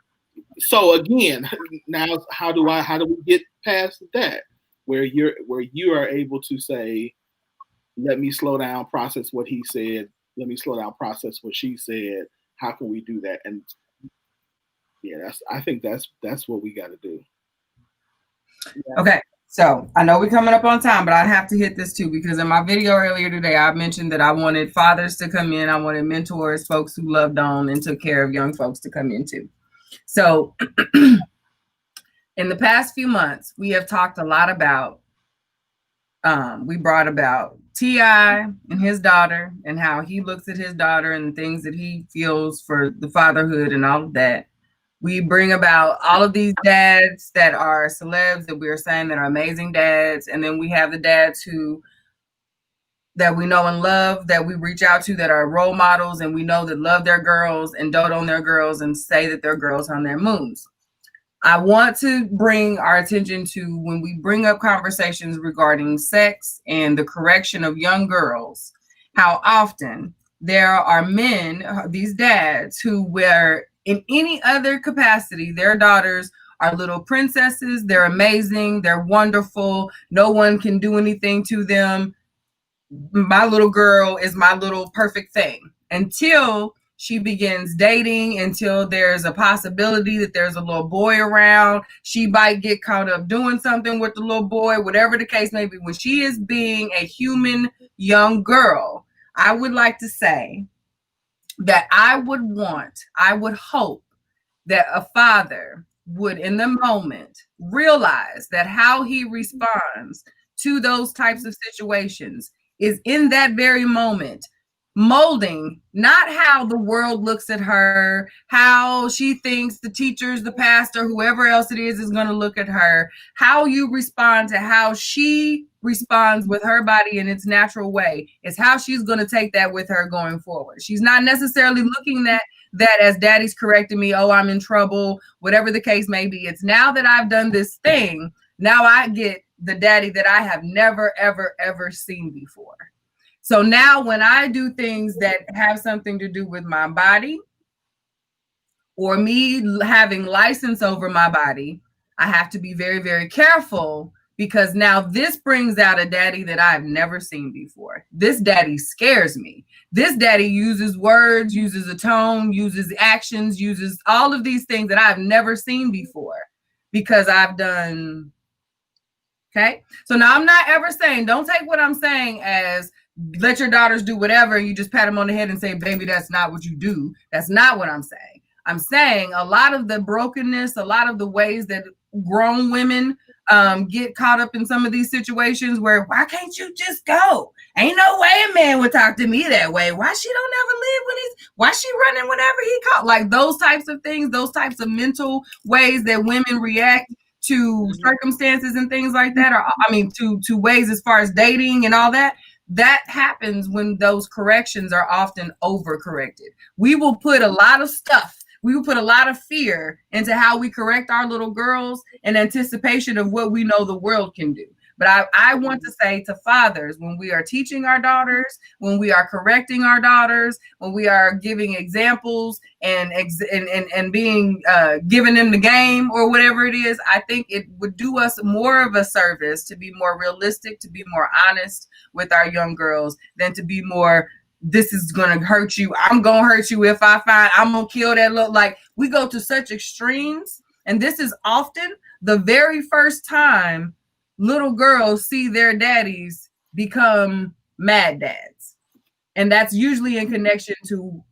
D: So again, now how do we get past that? Where you are able to say, let me slow down, process what he said. Let me slow down, process what she said. How can we do that? And I think that's what we got to do.
B: Yeah. Okay. So I know we're coming up on time, but I have to hit this too, because in my video earlier today, I mentioned that I wanted fathers to come in. I wanted mentors, folks who loved on and took care of young folks, to come in too. So in the past few months, we have talked a lot about, we brought about T.I. and his daughter, and how he looks at his daughter and the things that he feels for the fatherhood and all of that. We bring about all of these dads that are celebs, that we're saying that are amazing dads. And then we have the dads that we know and love, that we reach out to, that are role models, and we know that love their girls and dote on their girls and say that they're girls on their moons. I want to bring our attention to, when we bring up conversations regarding sex and the correction of young girls, how often there are men, these dads, who were in any other capacity, their daughters are little princesses, they're amazing, they're wonderful, no one can do anything to them. My little girl is my little perfect thing. Until she begins dating, until there's a possibility that there's a little boy around, she might get caught up doing something with the little boy, whatever the case may be. When she is being a human young girl, I would like to say that I would hope that a father would, in the moment, realize that how he responds to those types of situations is, in that very moment, molding not how the world looks at her, how she thinks the teachers, the pastor, whoever else it is going to look at her. How you respond to how she responds with her body in its natural way is how she's going to take that with her going forward. She's not necessarily looking at that as daddy's correcting me, oh, I'm in trouble, whatever the case may be. It's now that I've done this thing, now I get the daddy that I have never, ever, ever seen before. So now when I do things that have something to do with my body, or me having license over my body, I have to be very, very careful, because now this brings out a daddy that I've never seen before. This daddy scares me. This daddy uses words, uses a tone, uses actions, uses all of these things that I've never seen before, because I've done. Okay. So now I'm not ever saying, don't take what I'm saying as let your daughters do whatever, and you just pat them on the head and say, baby, that's not what you do. That's not what I'm saying. I'm saying a lot of the brokenness, a lot of the ways that grown women get caught up in some of these situations where, why can't you just go? Ain't no way a man would talk to me that way. Why she don't ever live when why she running whenever he called? Like those types of things, those types of mental ways that women react to circumstances and things like that, or I mean to ways as far as dating and all that. That happens when those corrections are often overcorrected. We will put a lot of stuff, we will put a lot of fear into how we correct our little girls in anticipation of what we know the world can do. But I want to say to fathers, when we are teaching our daughters, when we are correcting our daughters, when we are giving examples and being giving them the game or whatever it is, I think it would do us more of a service to be more realistic, to be more honest with our young girls than to be more, this is going to hurt you. I'm going to hurt you if I find, I'm going to kill that look. Like we go to such extremes. And this is often the very first time little girls see their daddies become mad dads. And that's usually in connection to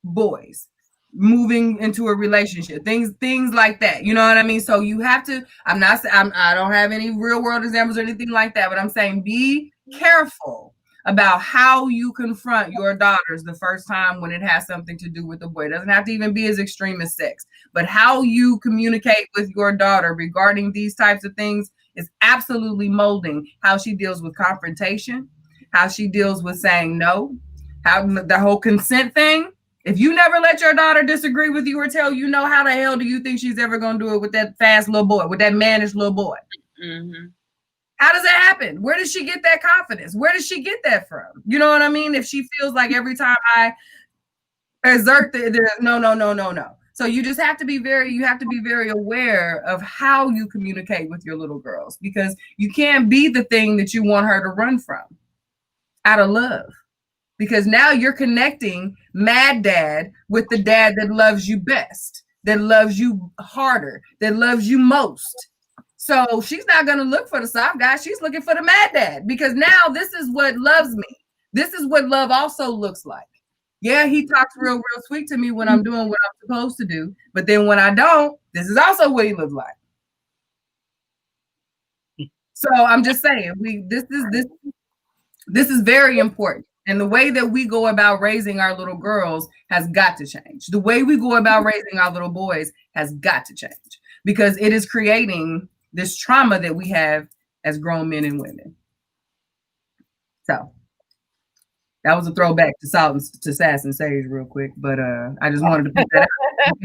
B: boys moving into a relationship, things like that. You know what I mean? So you have to, I don't have any real world examples or anything like that, but I'm saying be careful about how you confront your daughters the first time when it has something to do with the boy. It doesn't have to even be as extreme as sex, but how you communicate with your daughter regarding these types of things is absolutely molding how she deals with confrontation, how she deals with saying no, how the whole consent thing. If you never let your daughter disagree with you or tell you no, how the hell do you think she's ever going to do it with that fast little boy, with that mannish little boy? Mm-hmm. How does that happen? Where does she get that confidence? Where does she get that from? You know what I mean? If she feels like every time I exert no. So you just have to be very aware of how you communicate with your little girls, because you can't be the thing that you want her to run from out of love. Because now you're connecting mad dad with the dad that loves you best, that loves you harder, that loves you most. So she's not going to look for the soft guy. She's looking for the mad dad, because now this is what loves me. This is what love also looks like. Yeah, he talks real sweet to me when I'm doing what I'm supposed to do. But then when I don't, this is also what he looks like. So I'm just saying, this is very important. And the way that we go about raising our little girls has got to change. The way we go about raising our little boys has got to change, because it is creating this trauma that we have as grown men and women. So that was a throwback to Sass and Sage real quick, but I just wanted to put that out.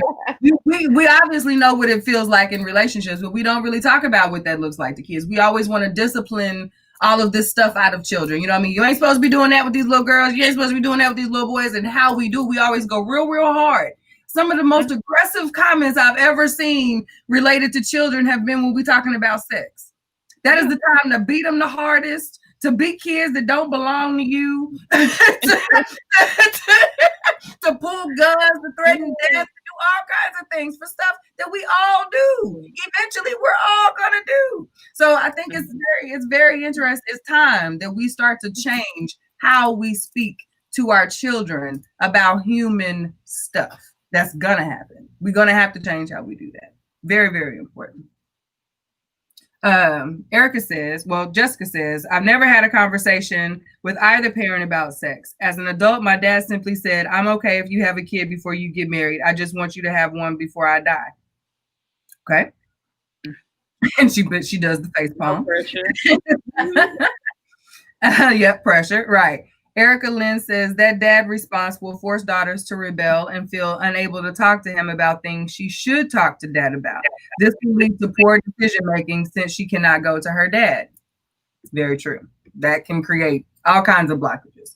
B: We obviously know what it feels like in relationships, but we don't really talk about what that looks like to kids. We always want to discipline all of this stuff out of children. You know what I mean? You ain't supposed to be doing that with these little girls. You ain't supposed to be doing that with these little boys. And how we do, we always go real hard. Some of the most aggressive comments I've ever seen related to children have been when we're talking about sex. That is the time to beat them the hardest, to beat kids that don't belong to you, to pull guns, to threaten death, to do all kinds of things for stuff that we all do. Eventually, we're all gonna do. So I think it's very interesting. It's time that we start to change how we speak to our children about human stuff. That's gonna happen. We're gonna have to change how we do that. Very, very important. Jessica says, I've never had a conversation with either parent about sex. As an adult, my dad simply said, I'm okay if you have a kid before you get married. I just want you to have one before I die. Okay. And she does the face palm. Pressure. Yep, pressure. Right. Erica Lynn says that dad response will force daughters to rebel and feel unable to talk to him about things she should talk to dad about. This can lead to poor decision making since she cannot go to her dad. It's very true. That can create all kinds of blockages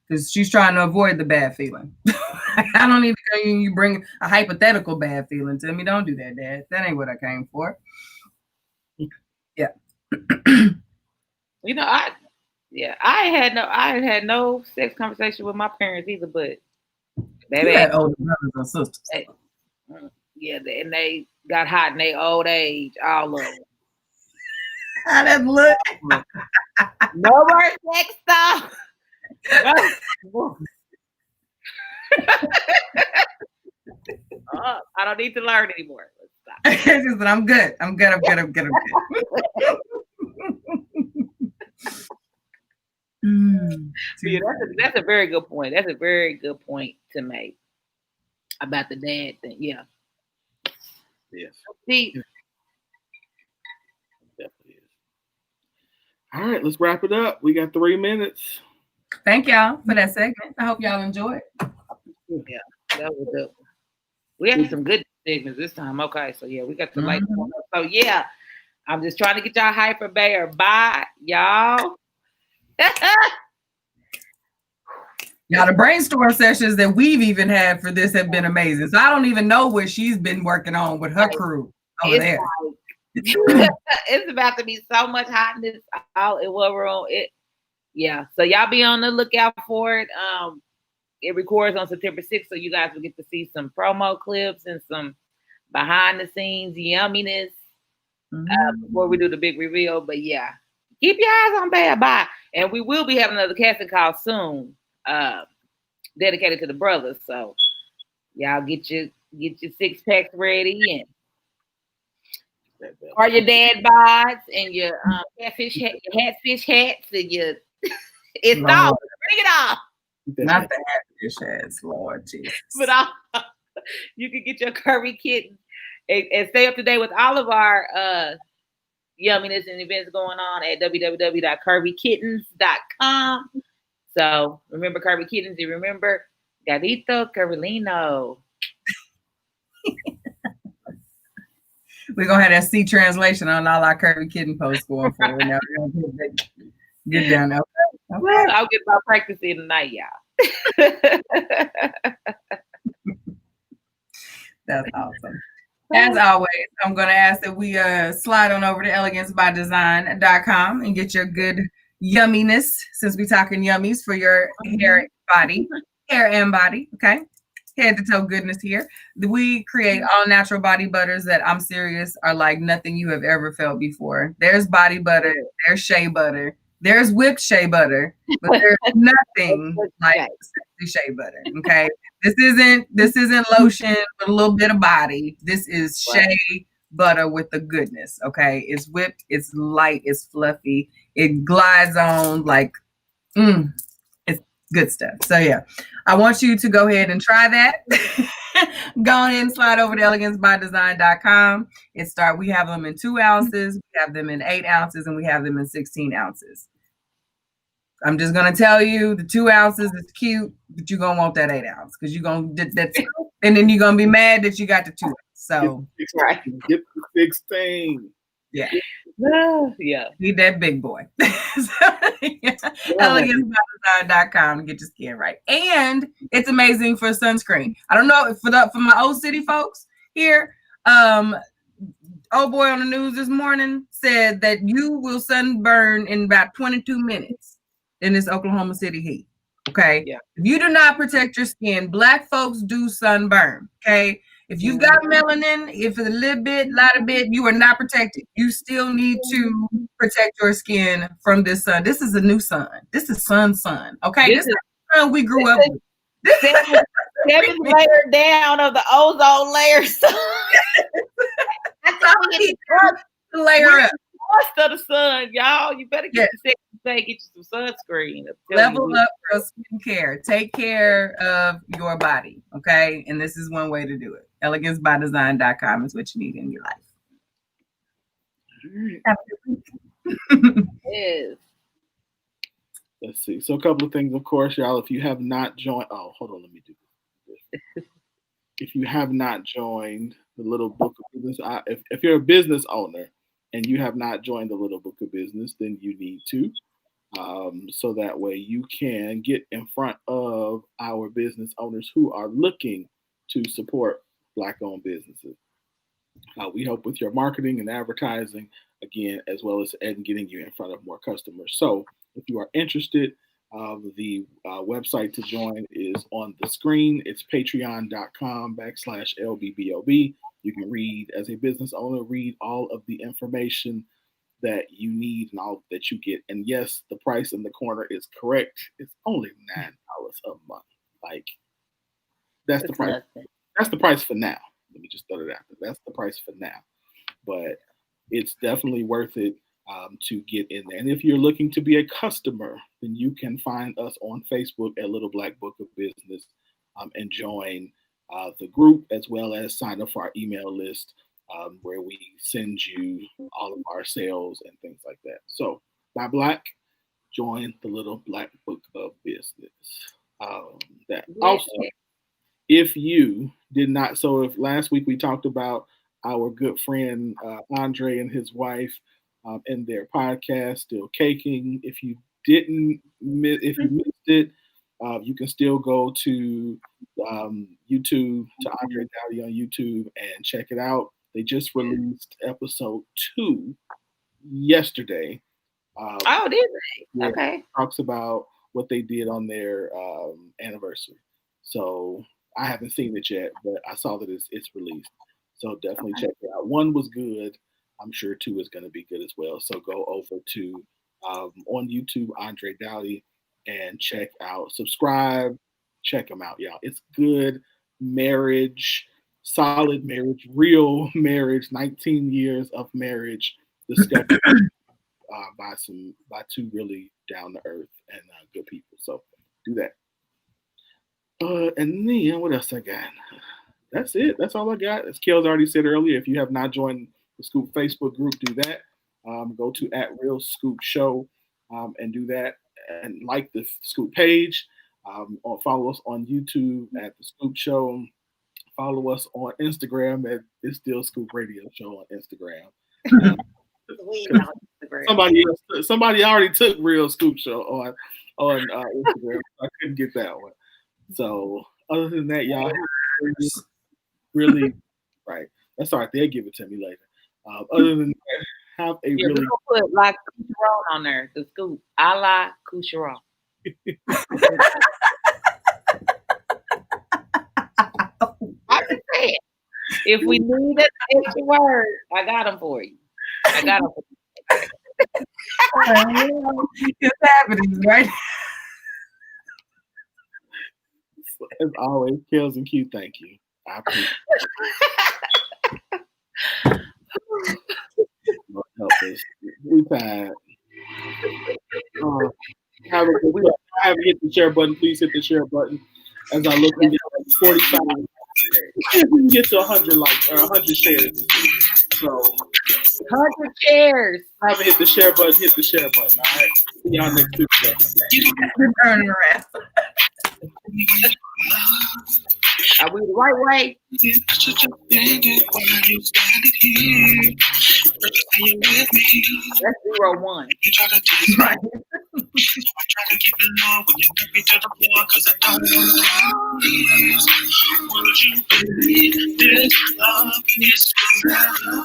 B: because she's trying to avoid the bad feeling. I don't even know you bring a hypothetical bad feeling to me. Don't do that, Dad. That ain't what I came for. Yeah.
C: You know, I had no sex conversation with my parents either, but
B: baby, you had older brothers and sisters.
C: Yeah, and they got hot in their old age, all of them.
B: How that look?
C: No more sex stuff. I don't need to learn anymore. Let's stop.
B: She said, I'm good. I'm good. I'm good. I'm good. I'm good.
C: But yeah, that's a very good point. That's a very good point to make about the dad thing. Yeah.
D: Yes.
C: See,
D: Definitely is. All right, let's wrap it up. We got 3 minutes.
B: Thank y'all for that segment. I hope y'all enjoyed.
C: yeah, that was it. We had some good segments this time. Okay, so yeah, we got some like. So yeah, I'm just trying to get y'all hyper Bayer. Bye, y'all.
B: Y'all, the brainstorm sessions that we've even had for this have been amazing. So I don't even know what she's been working on with her crew over there.
C: It's about to be so much hotness out in what room. Yeah. So y'all be on the lookout for it. It records on September 6th, so you guys will get to see some promo clips and some behind the scenes yumminess before we do the big reveal. But yeah, keep your eyes on Bad Bye. And we will be having another casting call soon, dedicated to the brothers. So y'all get your 6-packs ready or your dad bods and your catfish hatfish hats and your it's all bring it on.
B: Not the hatfish hats, Lord Jesus.
C: But you can get your curry kitten and stay up to date with all of our yumminess and events going on at www.curvykittens.com. So remember Curvy Kittens and remember Gatito Curvilino.
B: We're gonna have that C translation on all our Curvy Kitten posts going forward. Now get down there.
C: Okay. I'll get my practice in tonight, y'all.
B: That's awesome. As always, I'm going to ask that we slide on over to elegancebydesign.com and get your good yumminess, since we're talking yummies, for your hair and body. Okay. Head to toe goodness here. We create all natural body butters that I'm serious are like nothing you have ever felt before. There's body butter, there's shea butter, there's whipped shea butter, but there's nothing like sexy shea butter. Okay. This isn't lotion with a little bit of body. This is shea butter with the goodness. Okay. It's whipped, it's light, it's fluffy, it glides on like it's good stuff. So yeah, I want you to go ahead and try that. Go ahead and slide over to elegancebydesign.com. We have them in 2 ounces, we have them in 8 ounces, and we have them in 16 ounces. I'm just gonna tell you the 2 ounces is cute, but you're gonna want that 8 ounce because you're gonna that's and then you're gonna be mad that you got the 2 ounce. So
D: get the 16.
B: Yeah.
C: Yeah.
B: Need that big boy. Elegancebydesign.com to get your skin right. And it's amazing for sunscreen. I don't know for my old city folks here. Old boy on the news this morning said that you will sunburn in about 22 minutes in this Oklahoma City heat. Okay.
C: Yeah.
B: If you do not protect your skin, Black folks do sunburn. Okay. If you've got melanin, if it's a lot of bit, you are not protected. You still need to protect your skin from this sun. This is a new sun. This is sun. Okay. This is the sun we grew up with.
C: 7th layer down of the ozone layer. That's all we need
B: to layer up.
C: Most of the sun, y'all. You better get the get you some sunscreen.
B: Level up your skincare. Take care of your body. Okay. And this is one way to do it. Elegancebydesign.com is what you need in your life. Have a good week.
C: Yes.
D: Let's see. So a couple of things, of course, y'all. If you have not joined, hold on, let me do this. If you have not joined the Little Book of Business, if you're a business owner and you have not joined the Little Book of Business, then you need to. So that way you can get in front of our business owners who are looking to support Black-owned businesses. We help with your marketing and advertising, again, as well as getting you in front of more customers. So if you are interested, the website to join is on the screen. It's patreon.com/LBBOB. You can read, as a business owner, read all of the information that you need and all that you get. And yes, the price in the corner is correct. It's only $9 a month. Like that's the price.
C: Nothing.
D: That's the price for now. Let me just throw it out there. That's the price for now. But it's definitely worth it to get in there. And if you're looking to be a customer, then you can find us on Facebook at Little Black Book of Business and join the group, as well as sign up for our email list where we send you all of our sales and things like that. So buy black, join the Little Black Book of Business. Also, if you did not, so if last week we talked about our good friend Andre and his wife in their podcast, Still Caking. If you missed it, you can still go to YouTube, to Andre Dowdy on YouTube, and check it out. They just released episode 2 yesterday.
C: Oh, did they? Okay.
D: Talks about what they did on their anniversary. So I haven't seen it yet, but I saw that it's released. So definitely check it out. 1 was good. I'm sure 2 is going to be good as well. So go over to on YouTube, Andre Dowdy, and check out, subscribe, check them out, y'all. It's good marriage, solid marriage, real marriage, 19 years of marriage discovered by 2 really down to earth and good people. So do that. And then what else I got? That's it. That's all I got. As Kels already said earlier, if you have not joined the Scoop Facebook group, do that. Go to @RealScoopShow and do that, and like the Scoop page, or follow us on YouTube at the Scoop Show. Follow us on Instagram at It's Still Scoop Radio Show on Instagram. Somebody already took Real Scoop Show on Instagram. I couldn't get that one. So other than that, y'all really right. That's all right. They'll give it to me later. Other than that, have a
C: We're
D: really
C: gonna put like Coucheron on there. The Scoop, a la Coucheron. I can say it. If we need an extra word, I got them for you. I got them for you.
B: It's happening, right?
D: as always, Kels and Q, thank you. I appreciate it. Lord help us. We tired. Haven't hit the share button. Please hit the share button. As I look, we get like 45. We can get to 100 likes or 100 shares. So
C: 100 shares.
D: haven't hit the share button. Hit the share button. All right. See y'all next Tuesday.
B: Turn around.
C: Are we the right way? That's 01.
B: Right.
A: I try to keep it low when you took me to the floor, cause I don't know would you believe this love is forever?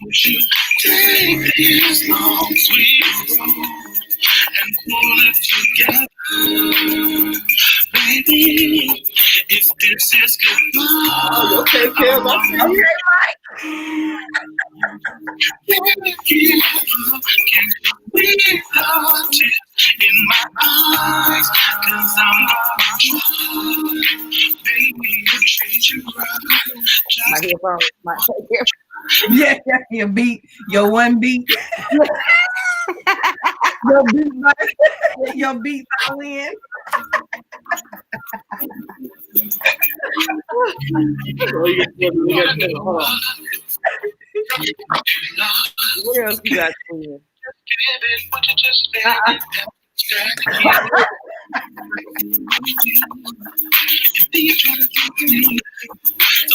A: Would you take this long, sweet road and pull it together? Baby, if this is goodbye.
D: Oh, okay, Kels. I see you.
A: In my eyes, cause I'm gonna try, baby, to treat you right.
C: My headphones. My headphones.
B: Yeah, your beat, your one beat. your beat all in.
C: What else you got for you?
A: So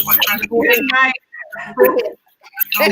A: I try to
B: Good night.
A: go.